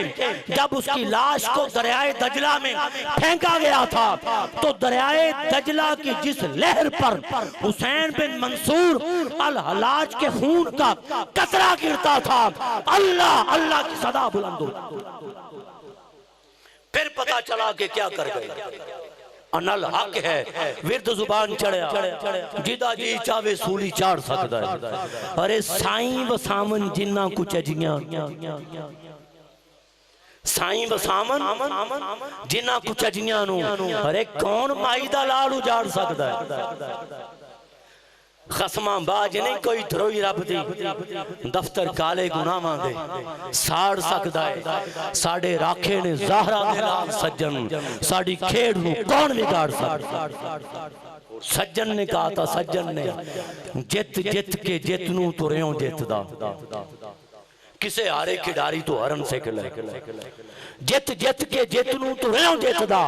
जब उसकी लाश को दरियाए दजला में फेंका गया था, तो दरियाए दजला की जिस लहर पर हुसैन बिन मंसूर अल हल्लाज के खून का कतरा गिरता था, अल्लाह अल्लाह की सदा बुलंद हो। फिर पता चला कि क्या कर गए। अनल हक है, विरद जुबान चढ़िया, जिदा जी चावे सूली चाड़ सकता है। अरे साईं वसावन जिन्ना कुछ अजियां, साईं वसावन जिन्ना कुछ अजियां नू, अरे कौन माई दा लाल उजाड़ सकता है। खसमा बाज नहीं कोई धरोई रब दी, दफ्तर काले गुनाहां दे साड़ सकदा है। साडे राखे ने ज़हरा दे नाल सज्जन, साडी खेड़ नू कौन बिगाड़ सकदा। सज्जन ने कहा था, सज्जन ने जित जित के जित नू तुरियों जितदा, किसे हारे खिडारी तो हरन से खिले, जित जित के जित नू तुरियों जितदा,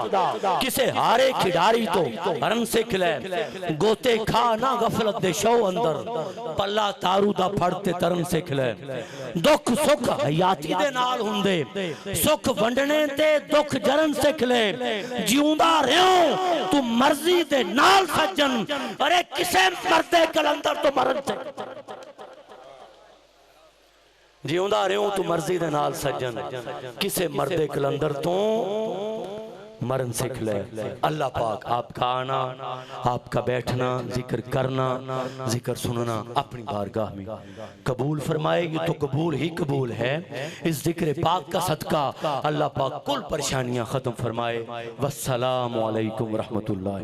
किसे हारे खिडारी तो हरन से खिले। गोते खा ना गफलत दे शो अंदर, पल्ला तारू दा फड़ते तरन से खिले। दुख सुख हयाती दे नाल हुंदे, सुख वंडने ते दुख जरन से खिले। जिउंदा रहो तू मर्जी दे नाल सज्जन, अरे किसे मरदे कलंदर तो मरन से। जिउंदा रहो तू मर्जी दे नाल सज्जन, किसे मर्दे कलंदर तो मरन सीख ले। अल्लाह पाक आपका आना, आपका बैठना, जिक्र करना, जिक्र सुनना अपनी बारगाह में कबूल फरमाएगी तो कबूल ही कबूल है। इस जिक्र पाक का सदका अल्लाह पाक कुल परेशानियां खत्म फरमाए। वस्सलामु अलैकुम रहमतुल्लाह।